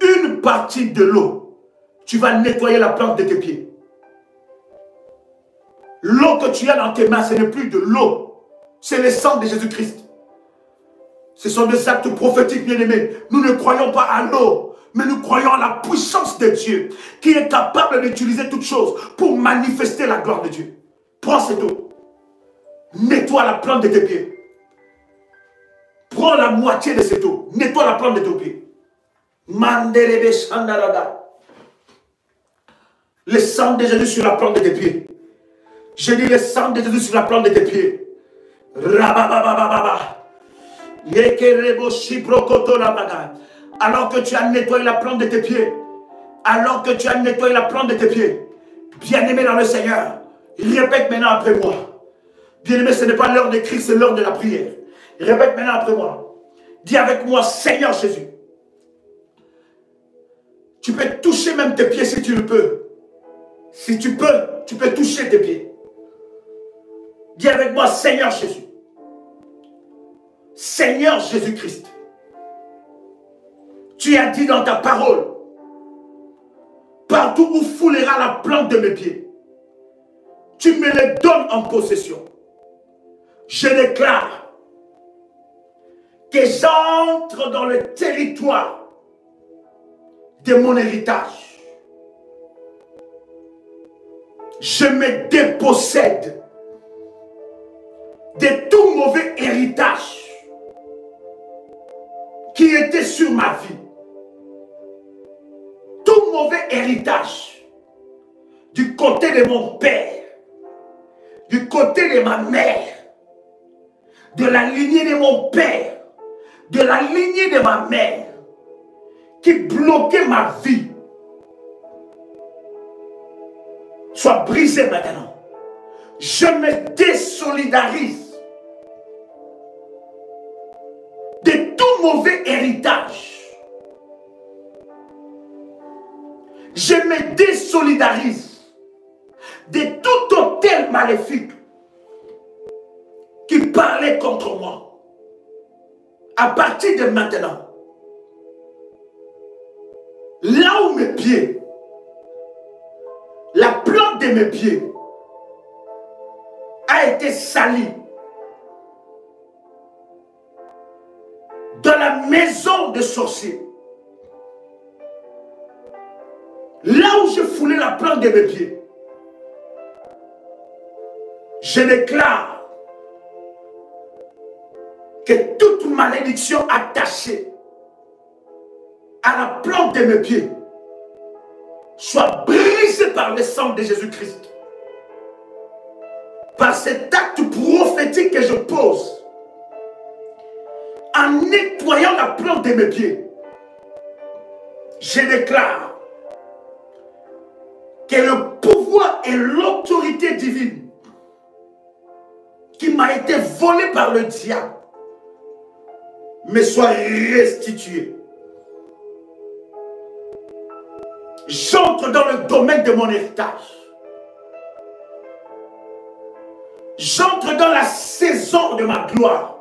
Une partie de l'eau, tu vas nettoyer la plante de tes pieds. L'eau que tu as dans tes mains, ce n'est plus de l'eau. C'est le sang de Jésus-Christ. Ce sont des actes prophétiques, bien-aimés. Nous ne croyons pas à l'eau, mais nous croyons à la puissance de Dieu, qui est capable d'utiliser toutes choses pour manifester la gloire de Dieu. Prends cette eau. Nettoie la plante de tes pieds. Prends la moitié de cette eau. Nettoie la plante de tes pieds. Mandelebe Shandarada. Le sang de Jésus sur la plante de tes pieds. Je dis le sang de Jésus sur la plante de tes pieds. Rabababababa. Yekerebo Shiprokoto Labaga. Alors que tu as nettoyé la plante de tes pieds. Alors que tu as nettoyé la plante de tes pieds. Bien-aimé dans le Seigneur. Répète maintenant après moi. Bien-aimé, ce n'est pas l'heure d'écrire, c'est l'heure de la prière. Répète maintenant après moi. Dis avec moi, Seigneur Jésus. Tu peux toucher même tes pieds si tu le peux. Si tu peux toucher tes pieds. Dis avec moi, Seigneur Jésus. Seigneur Jésus-Christ. Tu as dit dans ta parole, partout où foulera la plante de mes pieds, tu me les donnes en possession. Je déclare que j'entre dans le territoire de mon héritage. Je me dépossède de tout mauvais héritage qui était sur ma vie. Tout mauvais héritage du côté de mon père, du côté de ma mère, de la lignée de mon père, de la lignée de ma mère, qui bloquait ma vie, soit brisé maintenant. Je me désolidarise de tout mauvais héritage. Je me désolidarise de tout autel maléfique qui parlait contre moi. À partir de maintenant, là où mes pieds, la plante de mes pieds été sali dans la maison des sorciers, là où je foulais la plante de mes pieds, je déclare que toute malédiction attachée à la plante de mes pieds soit brisée par le sang de Jésus-Christ. Par cet acte prophétique que je pose, en nettoyant la plante de mes pieds, je déclare que le pouvoir et l'autorité divine qui m'a été volée par le diable me soit restituée. J'entre dans le domaine de mon héritage. J'entre dans la saison de ma gloire.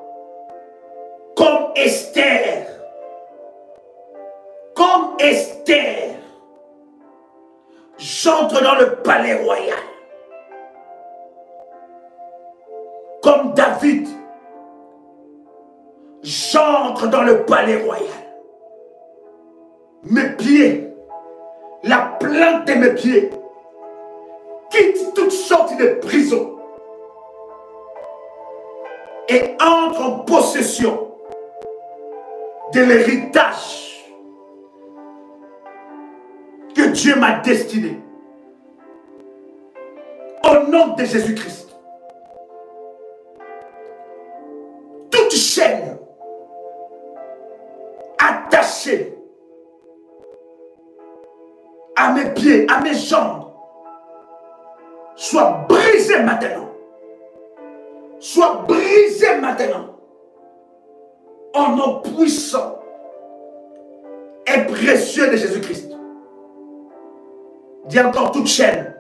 Comme Esther. Comme Esther. J'entre dans le palais royal. Comme David. J'entre dans le palais royal. Mes pieds, la plante de mes pieds, quitte toutes sortes de prisons et entre en possession de l'héritage que Dieu m'a destiné. Au nom de Jésus-Christ. Toute chaîne attachée à mes pieds, à mes jambes, soit brisée maintenant. Soit brisée maintenant. Au nom puissant et précieux de Jésus-Christ. Dis encore toute chaîne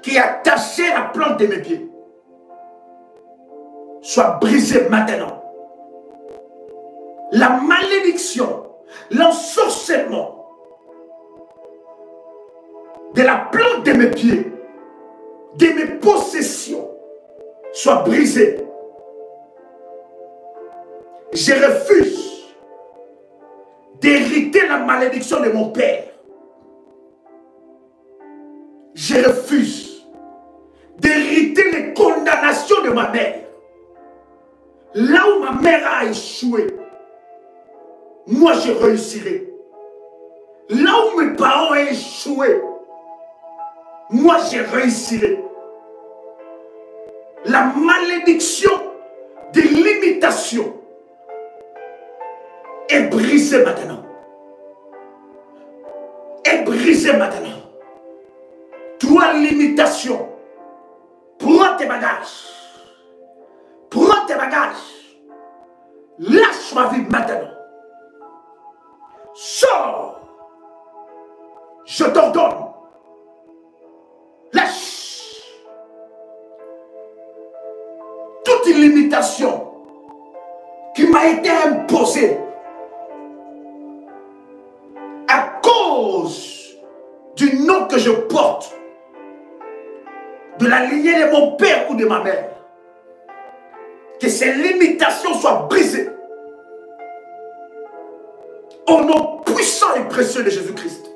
qui a attaché la plante de mes pieds soit brisée maintenant. La malédiction, l'ensorcellement de la plante de mes pieds, de mes possessions, soit brisée. Je refuse d'hériter la malédiction de mon père. Je refuse d'hériter les condamnations de ma mère. Là où ma mère a échoué, moi je réussirai. Là où mes parents ont échoué, moi je réussirai. La malédiction de l'imitation est brisée maintenant. Est brisée maintenant. Toi, l'imitation, prends tes bagages. Prends tes bagages. Lâche ma vie maintenant. Sors. Je t'ordonne. Lâche. Toute limitation qui m'a été imposée à cause du nom que je porte, de la lignée de mon père ou de ma mère, que ces limitations soient brisées au nom puissant et précieux de Jésus-Christ.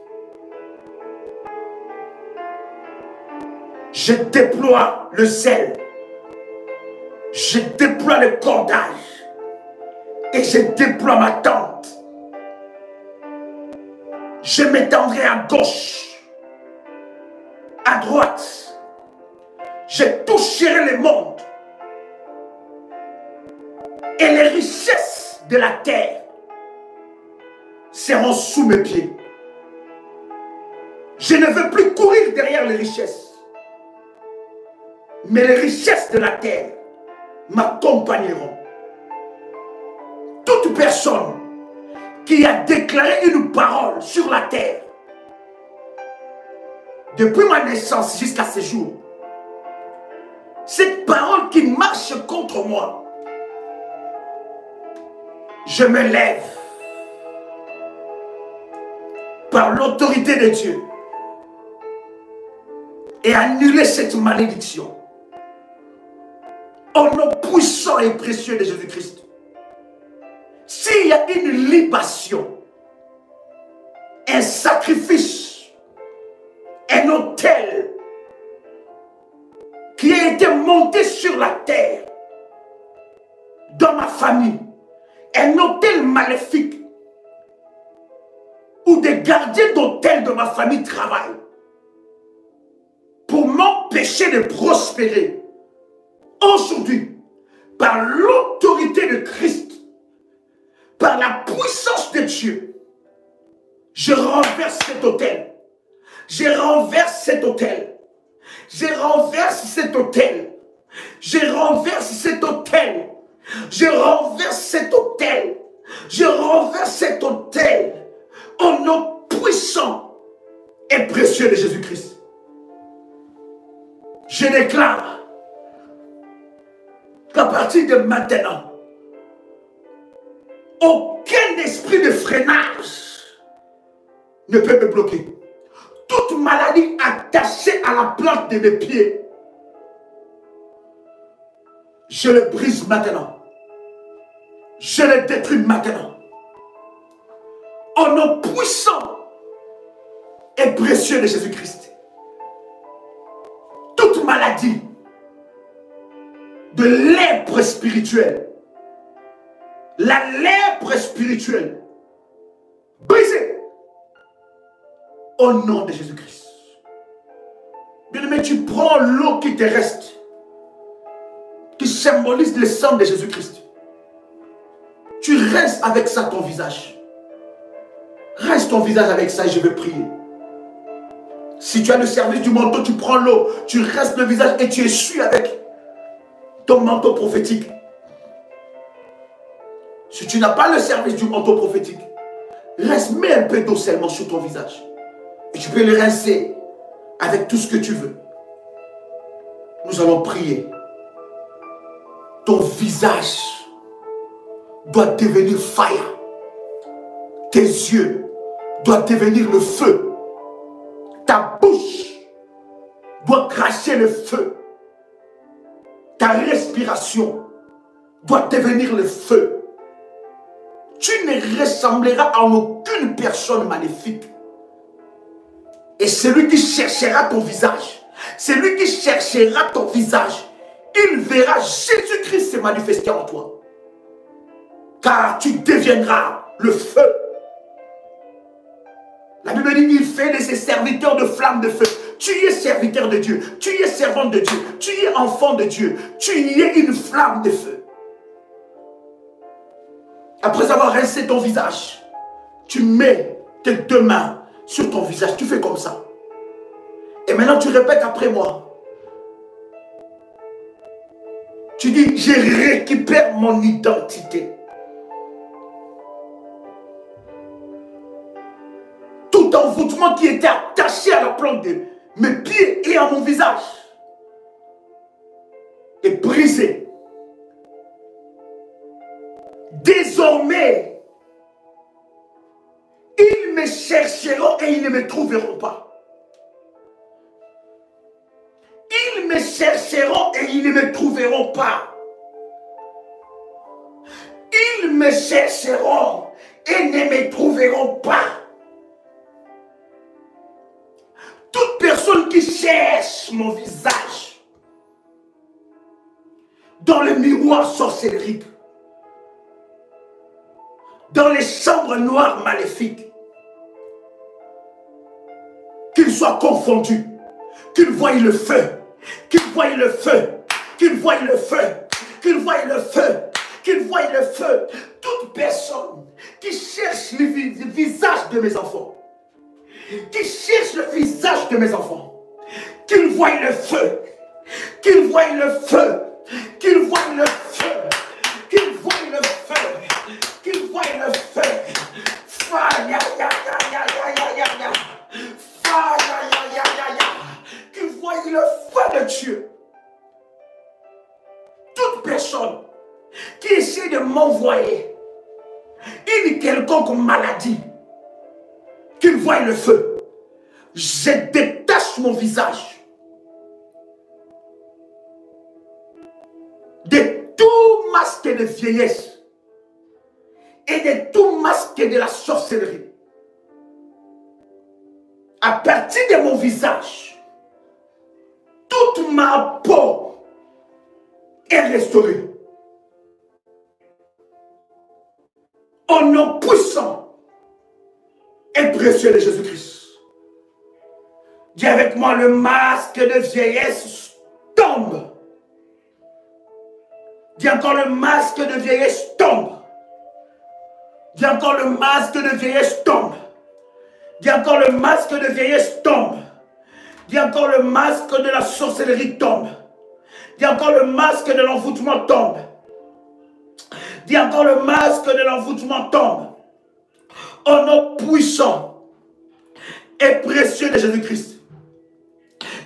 Je déploie le zèle, je déploie le cordage et je déploie ma tente. Je m'étendrai à gauche, à droite. Je toucherai le monde et les richesses de la terre seront sous mes pieds. Je ne veux plus courir derrière les richesses, mais les richesses de la terre m'accompagneront. Toute personne qui a déclaré une parole sur la terre depuis ma naissance jusqu'à ce jour, cette parole qui marche contre moi, je me lève par l'autorité de Dieu et annuler cette malédiction Au nom puissant et précieux de Jésus-Christ. S'il y a une libation, un sacrifice, un autel qui a été monté sur la terre, dans ma famille, un autel maléfique, où des gardiens d'autel de ma famille travaillent pour m'empêcher de prospérer. Aujourd'hui, par l'autorité de Christ, par la puissance de Dieu, je renverse cet autel. Je renverse cet autel. Je renverse cet autel. Je renverse cet autel. Je renverse cet autel. Je renverse cet autel. Au nom puissant et précieux de Jésus-Christ. Je déclare qu'à partir de maintenant, aucun esprit de freinage ne peut me bloquer. Toute maladie attachée à la plante de mes pieds, je le brise maintenant. Je le détruis maintenant. Au nom puissant et précieux de Jésus-Christ. Toute maladie de lèpre spirituelle, la lèpre spirituelle, brisée au nom de Jésus-Christ. Bien-aimé, tu prends l'eau qui te reste, qui symbolise le sang de Jésus-Christ. Tu restes avec ça ton visage. Reste ton visage avec ça et je vais prier. Si tu as le service du manteau, tu prends l'eau, tu restes le visage et tu essuies avec ton manteau prophétique. Si tu n'as pas le service du manteau prophétique, reste, mets un peu d'eau seulement sur ton visage. Et tu peux le rincer avec tout ce que tu veux. Nous allons prier. Ton visage doit devenir fire. Tes yeux doivent devenir le feu. Ta bouche doit cracher le feu. Ta respiration doit devenir le feu. Tu ne ressembleras à aucune personne maléfique. Et celui qui cherchera ton visage, celui qui cherchera ton visage, il verra Jésus-Christ se manifester en toi. Car tu deviendras le feu. La Bible dit, il fait de ses serviteurs de flammes de feu. Tu es serviteur de Dieu, tu es servante de Dieu, tu es enfant de Dieu, tu es une flamme de feu. Après avoir rincé ton visage, tu mets tes deux mains sur ton visage, tu fais comme ça. Et maintenant tu répètes après moi. Tu dis, je récupère mon identité. Tout envoûtement qui était attaché à la plante de mes pieds et à mon visage est brisé. Désormais, ils me chercheront et ils ne me trouveront pas. Ils me chercheront et ils ne me trouveront pas. Ils me chercheront et ne me trouveront pas. Toute personne qui cherche mon visage dans le miroir sorcérique, dans les chambres noires maléfiques, qu'il soit confondu, qu'il voie le feu, qu'il voie le feu, qu'il voie le feu, qu'il voie le feu, qu'il voie le feu. Toute personne qui cherche le visage de mes enfants, qui cherche le visage de mes enfants, qu'il voie le feu, qu'il voie le feu, qu'il voie le feu, qu'il voie le feu, qu'il voie le feu. Fire, ya, ya, ya, ya, ya, ya, ya. Fire, ya, ya, ya, ya. Qu'il voie le feu de Dieu. Toute personne qui essaie de m'envoyer une quelconque maladie, qu'il voie le feu. Je détache mon visage de vieillesse et de tout masque de la sorcellerie. À partir de mon visage, toute ma peau est restaurée. Au nom puissant et précieux de Jésus-Christ. Dis avec moi, le masque de vieillesse tombe. Dis encore, le masque de vieillesse tombe. Dis encore, le masque de vieillesse tombe. Dis encore, le masque de vieillesse tombe. Dis encore, le masque de la sorcellerie tombe. Dis encore, le masque de l'envoûtement tombe. Dis encore, le masque de l'envoûtement tombe. Au nom puissant et précieux de Jésus-Christ.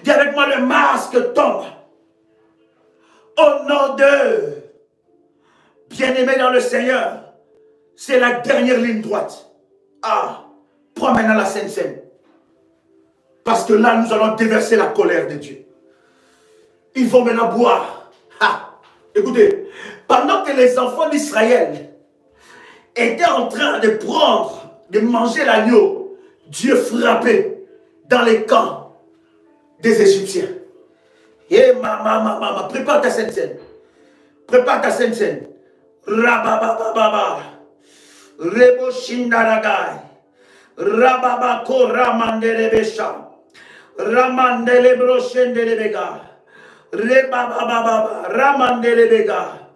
Dis avec moi, le masque tombe. Au nom de bien-aimé dans le Seigneur. C'est la dernière ligne droite. Ah, prends maintenant la Sainte Seine. Parce que là, nous allons déverser la colère de Dieu. Ils vont maintenant boire. Ah, écoutez, pendant que les enfants d'Israël étaient en train de prendre, de manger l'agneau, Dieu frappait dans les camps des Égyptiens. Et maman, prépare ta Sainte Seine. Prépare ta Sainte Seine. Rababababa. Rebo Shindaragai. Rababako Ramandelebesha. Ramandelebro Shendelebega. Rebabababa. Ramandelebega.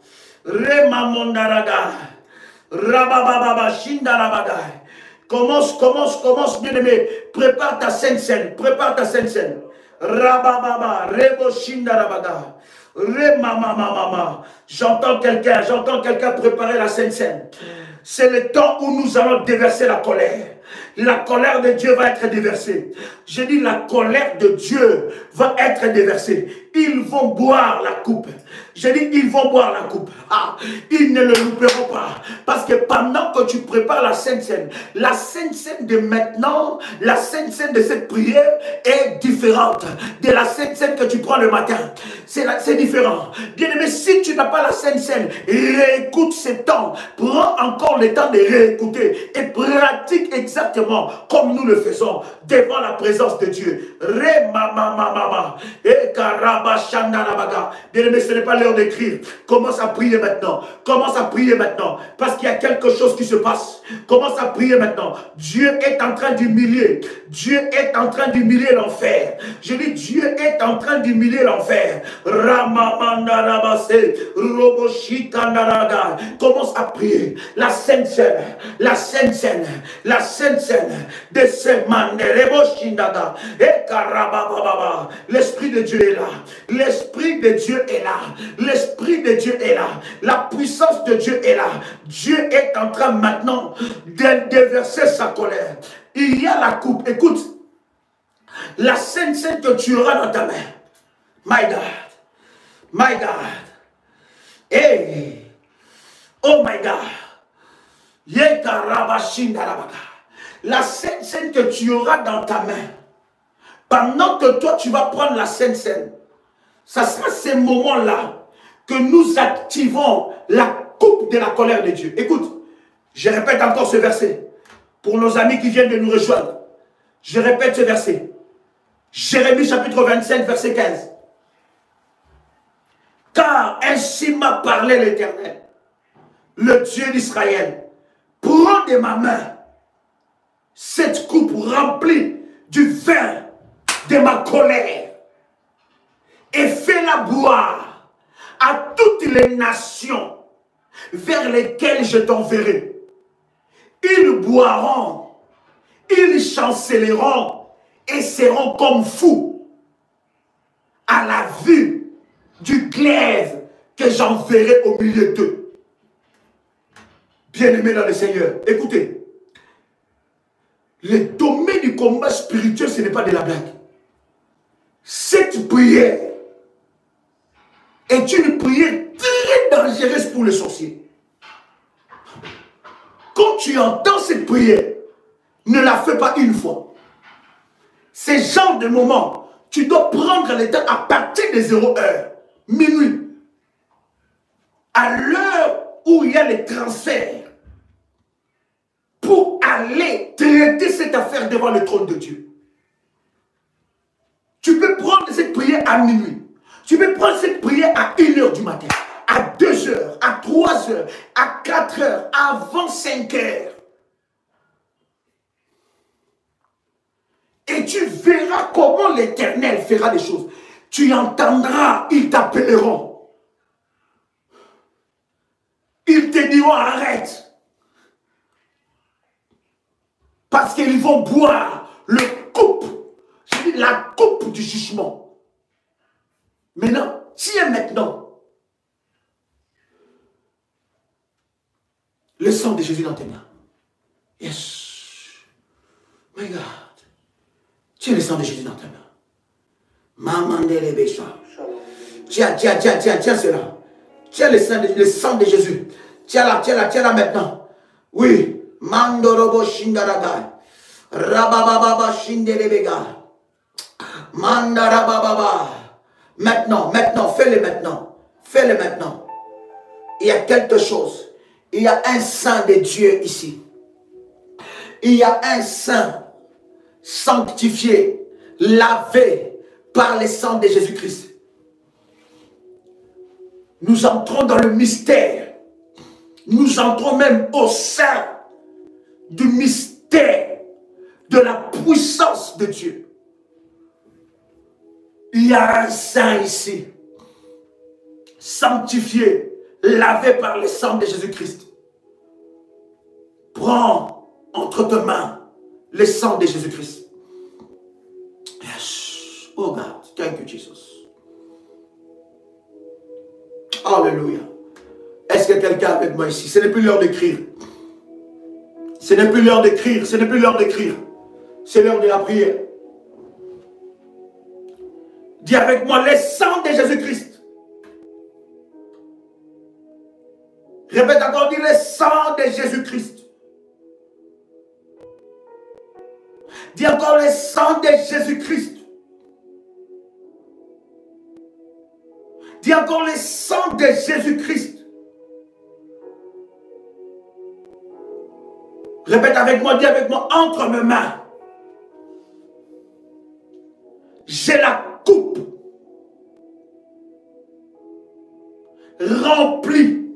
Remamondaraga. Rabababa Shindarabaga. Commence, bien aimé. Prépare ta Sainte Seine. Prépare ta Sainte Seine. Rabababa. Rebo Shindarabaga. Remamamamama. J'entends quelqu'un préparer la Sainte Seine. C'est le temps où nous allons déverser la colère. La colère de Dieu va être déversée. Je dis la colère de Dieu va être déversée. Ils vont boire la coupe. Je dis ils vont boire la coupe. Ah, ils ne le louperont pas. Parce que pendant que tu prépares la Sainte Seine de maintenant, la Sainte Seine de cette prière est différente de la Sainte Seine que tu prends le matin. C'est différent. Bien aimé, si tu n'as pas la Sainte Seine, réécoute ce temps. Prends encore le temps de réécouter et pratique exactement comme nous le faisons devant la présence de Dieu. Bien aimé, ce n'est pas l'heure d'écrire. Commence à prier maintenant. Commence à prier maintenant. Parce qu'il y a quelque chose qui se passe. Commence à prier maintenant. Dieu est en train d'humilier. Dieu est en train d'humilier l'enfer. Je dis Dieu est en train d'humilier l'enfer. Commence à prier. La Sainte Seine. La Sainte Seine. La Sainte Seine de ce Manderebo Shindaga. Et Karabababa. L'Esprit de Dieu est là. L'Esprit de Dieu est là. L'Esprit de Dieu est là. La puissance de Dieu est là. Dieu est en train maintenant de déverser sa colère. Il y a la coupe. Écoute, la Sainte Seine que tu auras dans ta main. My God. My God. Hey. Oh my God. La Sainte Seine que tu auras dans ta main. Pendant que toi tu vas prendre la Sainte Seine. Ça sera ces moments-là que nous activons la coupe de la colère de Dieu. Écoute, je répète encore ce verset. Pour nos amis qui viennent de nous rejoindre. Je répète ce verset. Jérémie chapitre 25, verset 15. Car ainsi m'a parlé l'Éternel, le Dieu d'Israël. Prends de ma main cette coupe remplie du vin de ma colère et fais-la boire à toutes les nations vers lesquelles je t'enverrai. Ils boiront, ils chancelleront et seront comme fous à la vue du glaive que j'enverrai au milieu d'eux. Bien-aimés dans le Seigneur, écoutez, le domaine du combat spirituel, ce n'est pas de la blague. Cette prière est une prière très dangereuse pour les sorciers. Quand tu entends cette prière, ne la fais pas une fois. Ce genre de moment, tu dois prendre le temps à partir de 0 heure, minuit, à l'heure où il y a les transferts pour aller traiter cette affaire devant le trône de Dieu. Tu peux prendre cette prière à minuit. Tu peux prendre cette prière à 1h du matin, à 2h, à 3h, à 4h, avant 5h. Et tu verras comment l'Éternel fera des choses. Tu entendras, ils t'appelleront. Ils te diront arrête. Parce qu'ils vont boire la coupe du jugement. Maintenant, tiens maintenant le sang de Jésus dans tes mains. Yes. My God. Tiens le sang de Jésus dans tes mains. Maman de l'ébécha. Tiens cela. Tiens le sang de Jésus. Tiens là maintenant. Oui. Mandorobo shindaraga. Rabababa shindelebega. Mandarababa. Maintenant, fais-le maintenant. Fais-le maintenant. Il y a quelque chose. Il y a un sang de Dieu ici. Il y a un sang sanctifié, lavé par le sang de Jésus-Christ. Nous entrons dans le mystère. Nous entrons même au sein du mystère de la puissance de Dieu. Il y a un sang ici, sanctifié, lavé par le sang de Jésus-Christ. Prends entre tes mains le sang de Jésus-Christ. Yes. Oh God, thank you Jesus. Alléluia. Est-ce que quelqu'un avec moi ici? Ce n'est plus l'heure d'écrire. Ce n'est plus l'heure d'écrire. Ce n'est plus l'heure d'écrire. C'est l'heure de la prière. Dis avec moi le sang de Jésus-Christ. Répète encore, dis le sang de Jésus-Christ. Dis encore le sang de Jésus-Christ. Dis encore le sang de Jésus-Christ. Répète avec moi, dis avec moi, entre mes mains. J'ai la coupe remplie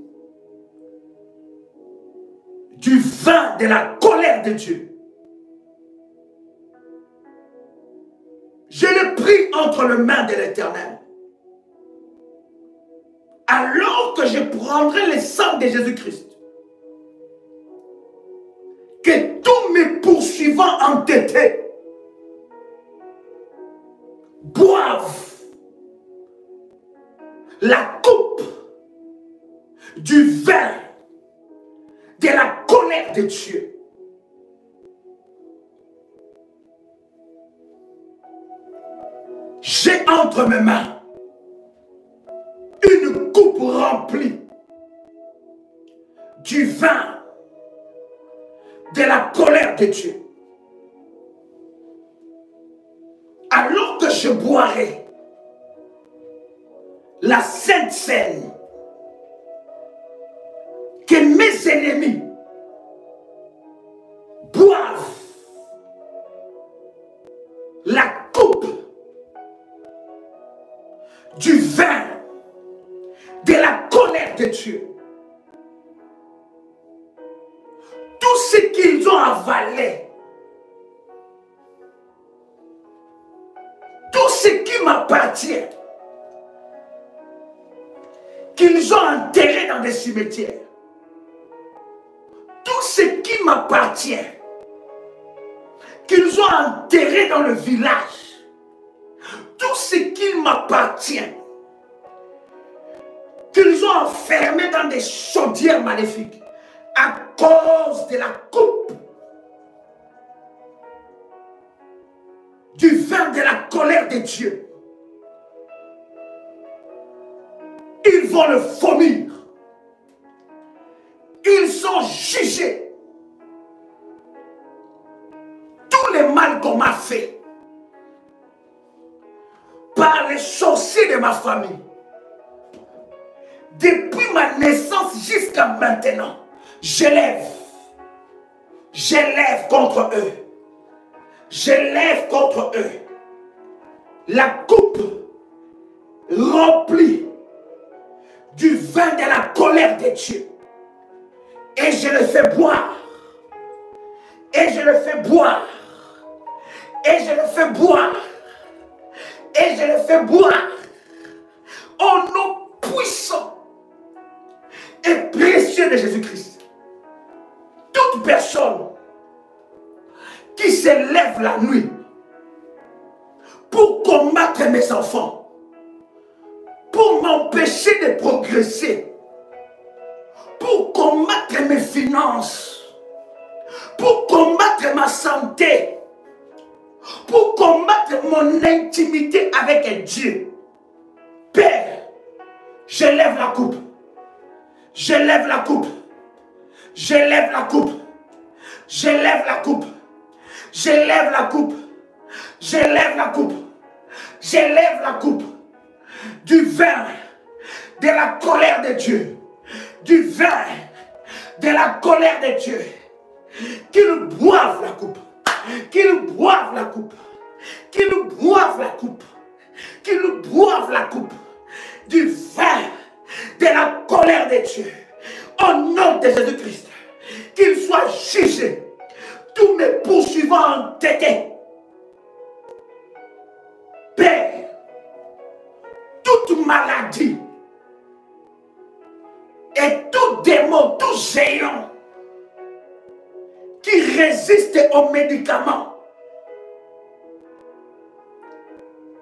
du vin de la colère de Dieu. Je l'ai pris entre les mains de l'Éternel. Alors que je prendrai le sang de Jésus-Christ, que tous mes poursuivants entêtés boivent la coupe du vin de la colère de Dieu. J'ai entre mes mains une coupe remplie du vin de la colère de Dieu. Alors que je boirai la sainte seine, que mes ennemis boivent la coupe du vin de la colère de Dieu. Tout ce qu'ils ont avalé, tout ce qui m'appartient, qu'ils ont enterré dans des cimetières, tout ce qui m'appartient, qu'ils ont enterré dans le village, tout ce qui m'appartient, qu'ils ont enfermé dans des chaudières maléfiques à cause de la coupe du vin de la colère de Dieu. Ils vont le vomir. Ils sont jugés. Tout le mal qu'on m'a fait par les sorciers de ma famille, depuis ma naissance jusqu'à maintenant, j'élève contre eux. J'élève contre eux la coupe remplie du vin de la colère de Dieu. Et je le fais boire. Et je le fais boire. Et je le fais boire. Et je le fais boire. Au nom puissant et précieux de Jésus-Christ. Toute personne qui se lève la nuit pour combattre mes enfants, pour m'empêcher de progresser, pour combattre mes finances, pour combattre ma santé, pour combattre mon intimité avec Dieu. Père, je lève la coupe. Je lève la coupe. Je lève la coupe. Je lève la coupe. Je lève la coupe. Je lève la coupe. Je lève la coupe. Du vin de la colère de Dieu. Du vin de la colère de Dieu. Qu'ils boivent la coupe. Qu'ils boivent la coupe. Qu'ils boivent la coupe. Qu'ils boivent la coupe. Du vin de la colère de Dieu. Au nom de Jésus-Christ. Qu'ils soient jugés. Tous mes poursuivants entêtés. Père, toute maladie et tout démon, tout géant qui résiste aux médicaments,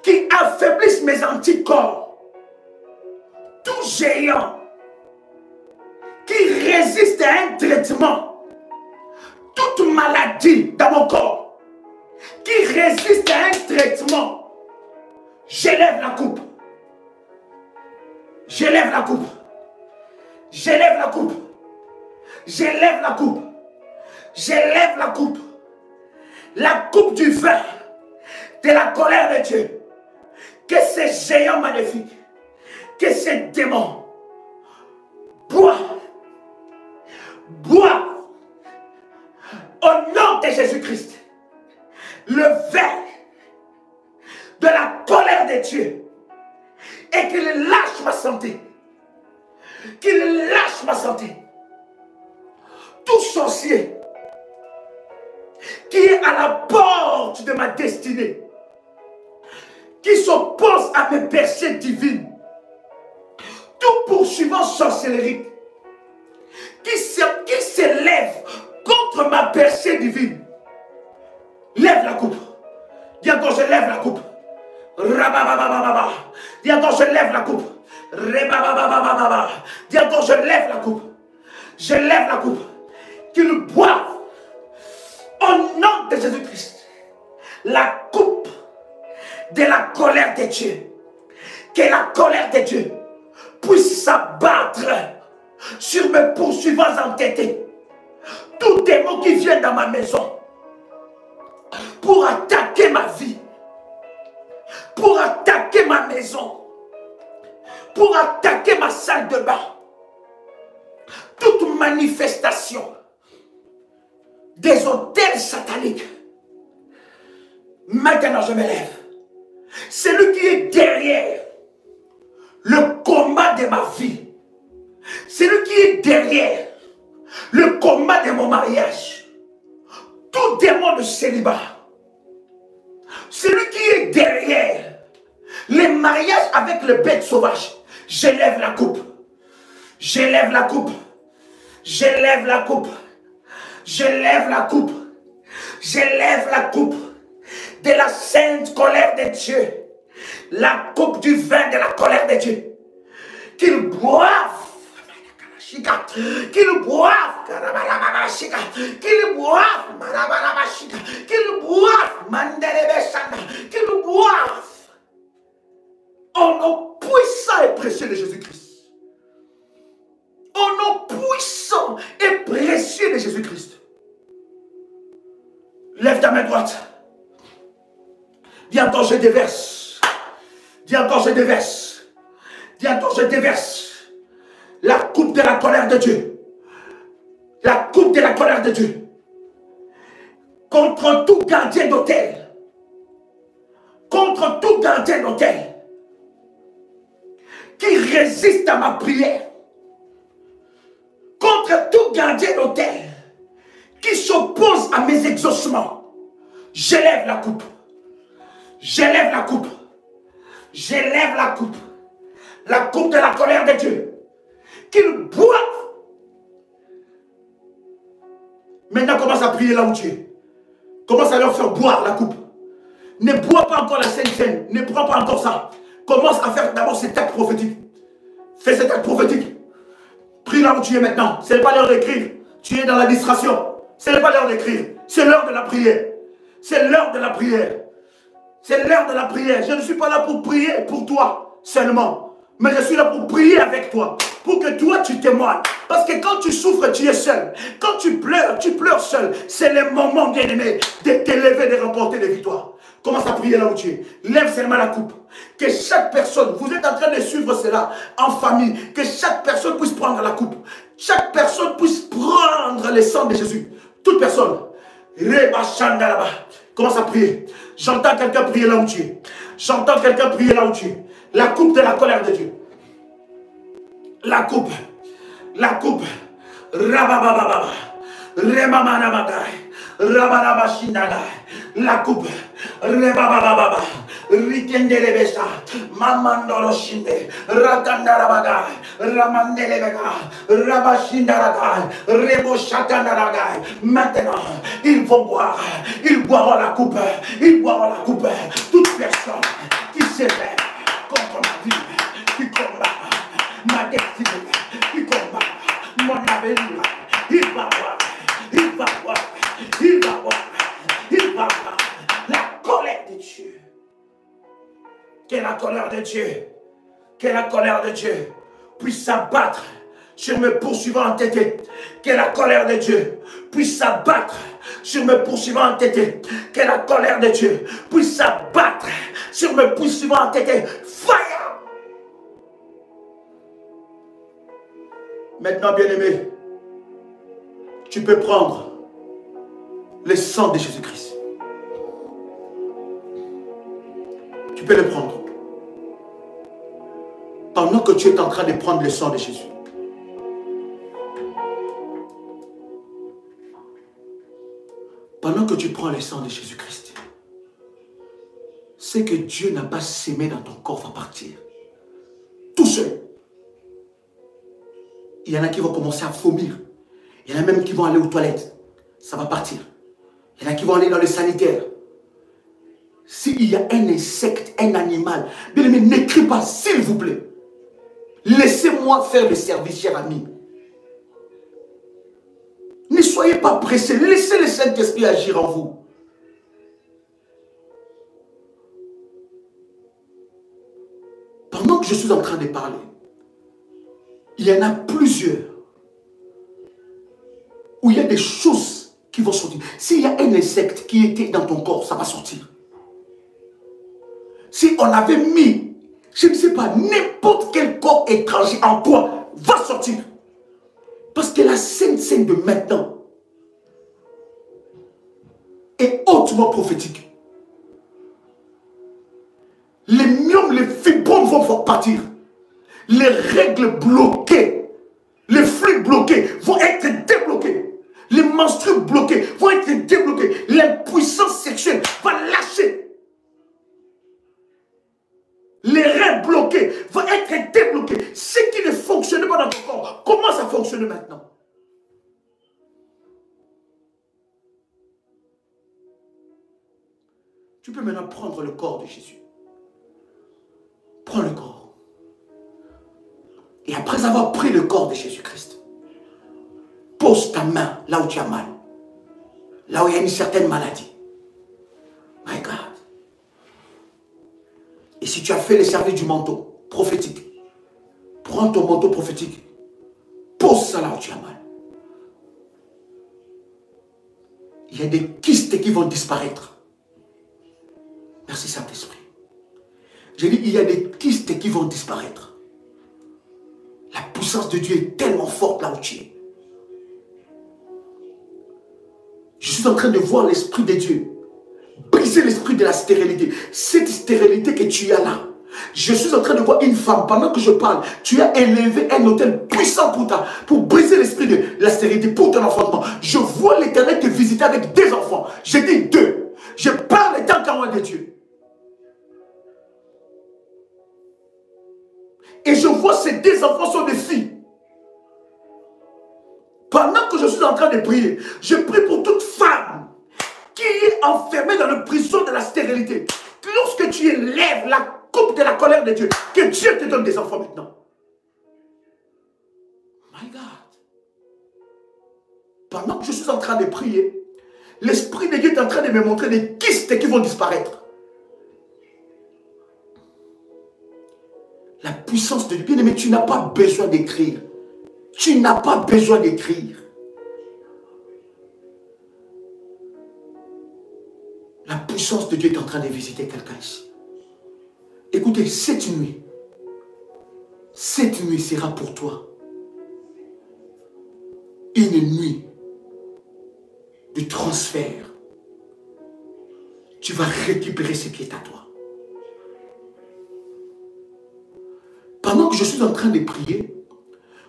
qui affaiblissent mes anticorps, tout géant qui résiste à un traitement, toute maladie dans mon corps qui résiste à un traitement, j'élève la coupe. J'élève la coupe. J'élève la coupe. J'élève la coupe. J'élève la coupe. La coupe du vin de la colère de Dieu. Que ces géants maléfiques, que ces démons boivent, au nom de Jésus-Christ, le vin de la colère de Dieu, et qu'il lâche ma santé. Qu'il lâche ma santé. Tout sorcier qui est à la porte de ma destinée, qui s'oppose à mes percées divines, tout poursuivant sorcellerie, qui s'élève contre ma percée divine, lève la coupe. Dis encore, je lève la coupe. Rabababababa. Dis encore, je lève la coupe. Rebababababa. Dis encore, je lève la coupe. Je lève la coupe. Qu'ils boivent au nom de Jésus-Christ la coupe de la colère de Dieu. Que la colère de Dieu puisse s'abattre sur mes poursuivants entêtés. Tout démon qui vient dans ma maison pour attaquer ma vie, pour attaquer ma maison, pour attaquer ma salle de bain, toute manifestation des autels sataniques, maintenant je me lève. Celui qui est derrière le combat de ma vie, celui qui est derrière le combat de mon mariage, tout démon de célibat, celui qui est derrière les mariages avec le bête sauvage, j'élève la coupe. J'élève la coupe. J'élève la coupe. J'élève la coupe. J'élève la coupe de la sainte colère de Dieu. La coupe du vin de la colère de Dieu. Qu'ils boivent. Qu'ils boivent. Qu'ils boivent. Qu'ils boivent. Qu'ils boivent. Au nom puissant et précieux de Jésus-Christ. Au nom puissant et précieux de Jésus-Christ. Lève ta main droite. Dis encore, je déverse. Dis encore, je déverse. Dis encore, je déverse. La coupe de la colère de Dieu. La coupe de la colère de Dieu. Contre tout gardien d'hôtel. Contre tout gardien d'hôtel. Qui résiste à ma prière. Contre tout gardien d'hôtel. Qui s'oppose à mes exaucements. J'élève la coupe. J'élève la coupe. J'élève la coupe. La coupe de la colère de Dieu. Qu'il boive. Maintenant, commence à prier là où tu es. Commence à leur faire boire la coupe. Ne bois pas encore la Sainte Seine. Ne bois pas encore ça. Commence à faire d'abord cet acte prophétique. Fais cet acte prophétique. Prie là où tu es maintenant. Ce n'est pas l'heure d'écrire. Tu es dans la distraction. Ce n'est pas l'heure d'écrire. C'est l'heure de la prière. C'est l'heure de la prière. C'est l'heure de la prière. Je ne suis pas là pour prier pour toi seulement. Mais je suis là pour prier avec toi. Pour que toi, tu témoignes. Parce que quand tu souffres, tu es seul. Quand tu pleures seul. C'est le moment, bien-aimé, de t'élever, de remporter des victoires. Commence à prier là où tu es. Lève seulement la coupe. Que chaque personne, vous êtes en train de suivre cela en famille. Que chaque personne puisse prendre la coupe. Chaque personne puisse prendre le sang de Jésus. Toute personne. Commence à prier. J'entends quelqu'un prier là où tu es. J'entends quelqu'un prier là où tu es. La coupe de la colère de Dieu. La coupe. La coupe. Rababababa. Remamanabagai. Rabarabashinagai. La coupe. Rebabababa. Rikendelebesa. Mamandoroshinde. Rakandarabagai. Ramandelebega. Rabashindaragai. Reboshatandaragai. Maintenant, ils vont boire. Ils boiront la coupe. Ils boiront la coupe. Toute personne qui s'élève contre ma vie, qui combat ma destinée, qui combat mon avenir, il va boire. Il va boire. Il va boire. Il va boire. La colère de Dieu. Que la colère de Dieu. Que la colère de Dieu puisse s'abattre sur mes poursuivants entêtés. Que la colère de Dieu puisse s'abattre sur mes poursuivants entêtés. Que la colère de Dieu puisse s'abattre sur mes poursuivants entêtés. Fire! Maintenant, bien-aimé, tu peux prendre le sang de Jésus-Christ. Tu peux le prendre. Pendant que tu es en train de prendre le sang de Jésus. Pendant que tu prends le sang de Jésus-Christ, ce que Dieu n'a pas sémé dans ton corps va partir. Tout seul. Il y en a qui vont commencer à vomir. Il y en a même qui vont aller aux toilettes. Ça va partir. Il y en a qui vont aller dans les sanitaires. S'il y a un insecte, un animal, bien aimé, n'écris pas, s'il vous plaît. Laissez-moi faire le service, cher ami. Ne soyez pas pressés. Laissez le Saint-Esprit agir en vous. Pendant que je suis en train de parler, il y en a plusieurs où il y a des choses qui vont sortir. S'il y a un insecte qui était dans ton corps, ça va sortir. Si on avait mis, je ne sais pas, n'importe quel corps étranger en toi, va sortir. Parce que la Sainte Seine de maintenant est hautement prophétique. Les myomes, les fibromes vont partir. Les règles bloquées, les flux bloqués vont être débloqués. Les menstrues bloquées vont être débloqués. L'impuissance sexuelle va lâcher. Les reins bloqués vont être débloqués. Ce qui ne fonctionne pas dans ton corps commence à fonctionner maintenant. Tu peux maintenant prendre le corps de Jésus. Prends le corps. Et après avoir pris le corps de Jésus-Christ, pose ta main là où tu as mal. Là où il y a une certaine maladie. My God. Et si tu as fait le service du manteau prophétique, prends ton manteau prophétique. Pose ça là où tu as mal. Il y a des kystes qui vont disparaître. Merci Saint-Esprit. J'ai dit, il y a des kystes qui vont disparaître. La puissance de Dieu est tellement forte là où tu es. Je suis en train de voir l'Esprit de Dieu briser l'esprit de la stérilité. Cette stérilité que tu as là. Je suis en train de voir une femme, pendant que je parle, tu as élevé un hôtel puissant pour briser l'esprit de la stérilité, pour ton enfantement. Je vois l'Éternel te visiter avec 2 enfants. J'ai dit 2. Je parle étant qu'un roi de Dieu. Et je vois ces 2 enfants sont des filles. Pendant que je suis en train de prier, je prie pour toute femme qui est enfermée dans la prison de la stérilité. Lorsque tu élèves la coupe de la colère de Dieu, que Dieu te donne des enfants maintenant. My God. Pendant que je suis en train de prier, l'Esprit de Dieu est en train de me montrer des kystes qui vont disparaître. La puissance de Dieu. Bien aimé, tu n'as pas besoin d'écrire. Tu n'as pas besoin d'écrire. La puissance de Dieu est en train de visiter quelqu'un ici. Écoutez, cette nuit sera pour toi une nuit de transfert. Tu vas récupérer ce qui est à toi. Pendant que je suis en train de prier,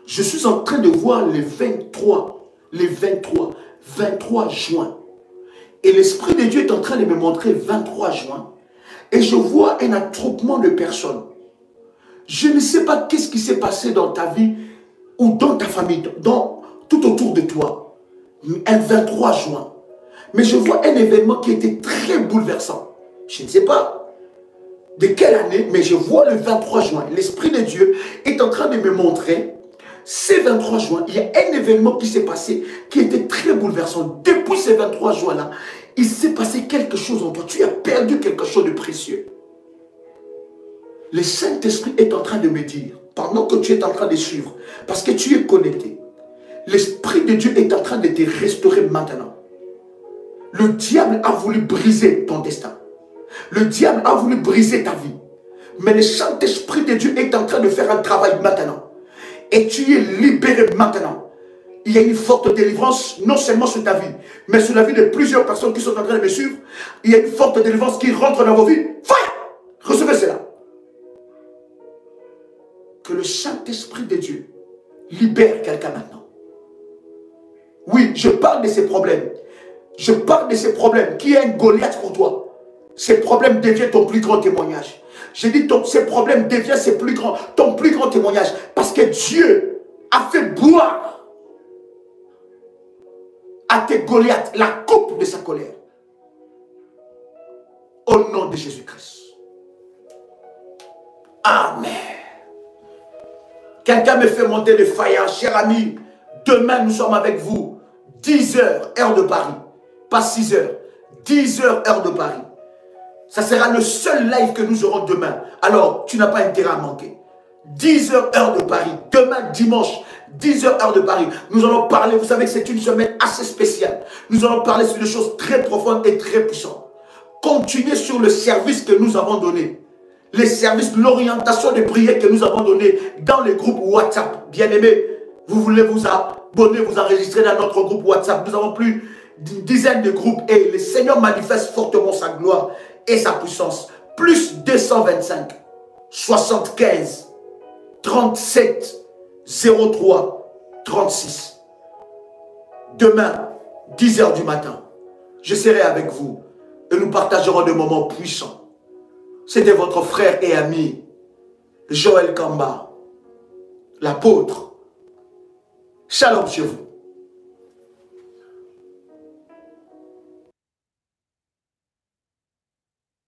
je suis en train de voir le 23 juin. Et l'Esprit de Dieu est en train de me montrer 23 juin. Et je vois un attroupement de personnes. Je ne sais pas qu'est-ce qui s'est passé dans ta vie ou dans ta famille, tout autour de toi. Un 23 juin. Mais je vois un événement qui était très bouleversant. Je ne sais pas de quelle année, mais je vois le 23 juin. L'Esprit de Dieu est en train de me montrer, ce 23 juin, il y a un événement qui s'est passé qui était très bouleversant. Depuis ce 23 juin-là, il s'est passé quelque chose en toi. Tu as perdu quelque chose de précieux. Le Saint-Esprit est en train de me dire, pendant que tu es en train de suivre, parce que tu es connecté, l'Esprit de Dieu est en train de te restaurer maintenant. Le diable a voulu briser ton destin. Le diable a voulu briser ta vie. Mais le Saint-Esprit de Dieu est en train de faire un travail maintenant. Et tu es libéré maintenant. Il y a une forte délivrance, non seulement sur ta vie, mais sur la vie de plusieurs personnes qui sont en train de me suivre. Il y a une forte délivrance qui rentre dans vos vies. Fire! Recevez cela. Que le Saint-Esprit de Dieu libère quelqu'un maintenant. Oui, je parle de ces problèmes. Je parle de ces problèmes qui est un Goliath pour toi. Ces problèmes deviennent ton plus grand témoignage. J'ai dit, ces problèmes deviennent ton plus grand témoignage. Parce que Dieu a fait boire à tes Goliaths la coupe de sa colère. Au nom de Jésus-Christ. Amen. Quelqu'un me fait monter le fire, cher ami. Demain, nous sommes avec vous. 10 heures, heure de Paris. Pas 6 heures. 10 heures, heure de Paris. Ça sera le seul live que nous aurons demain. Alors, tu n'as pas intérêt à manquer. 10 heures, heure de Paris. Demain, dimanche, 10 heures, heure de Paris. Nous allons parler, vous savez que c'est une semaine assez spéciale. Nous allons parler sur des choses très profondes et très puissantes. Continuez sur le service que nous avons donné. Les services, l'orientation de prière que nous avons donné dans le groupe WhatsApp. Bien-aimés, vous voulez vous abonner, vous enregistrer dans notre groupe WhatsApp. Nous avons plus d'une dizaine de groupes et le Seigneur manifeste fortement sa gloire et sa puissance. Plus 225 75 37 03 36. Demain, 10 h du matin, je serai avec vous et nous partagerons des moments puissants. C'était votre frère et ami, Joël Kamba, l'apôtre. Shalom chez vous.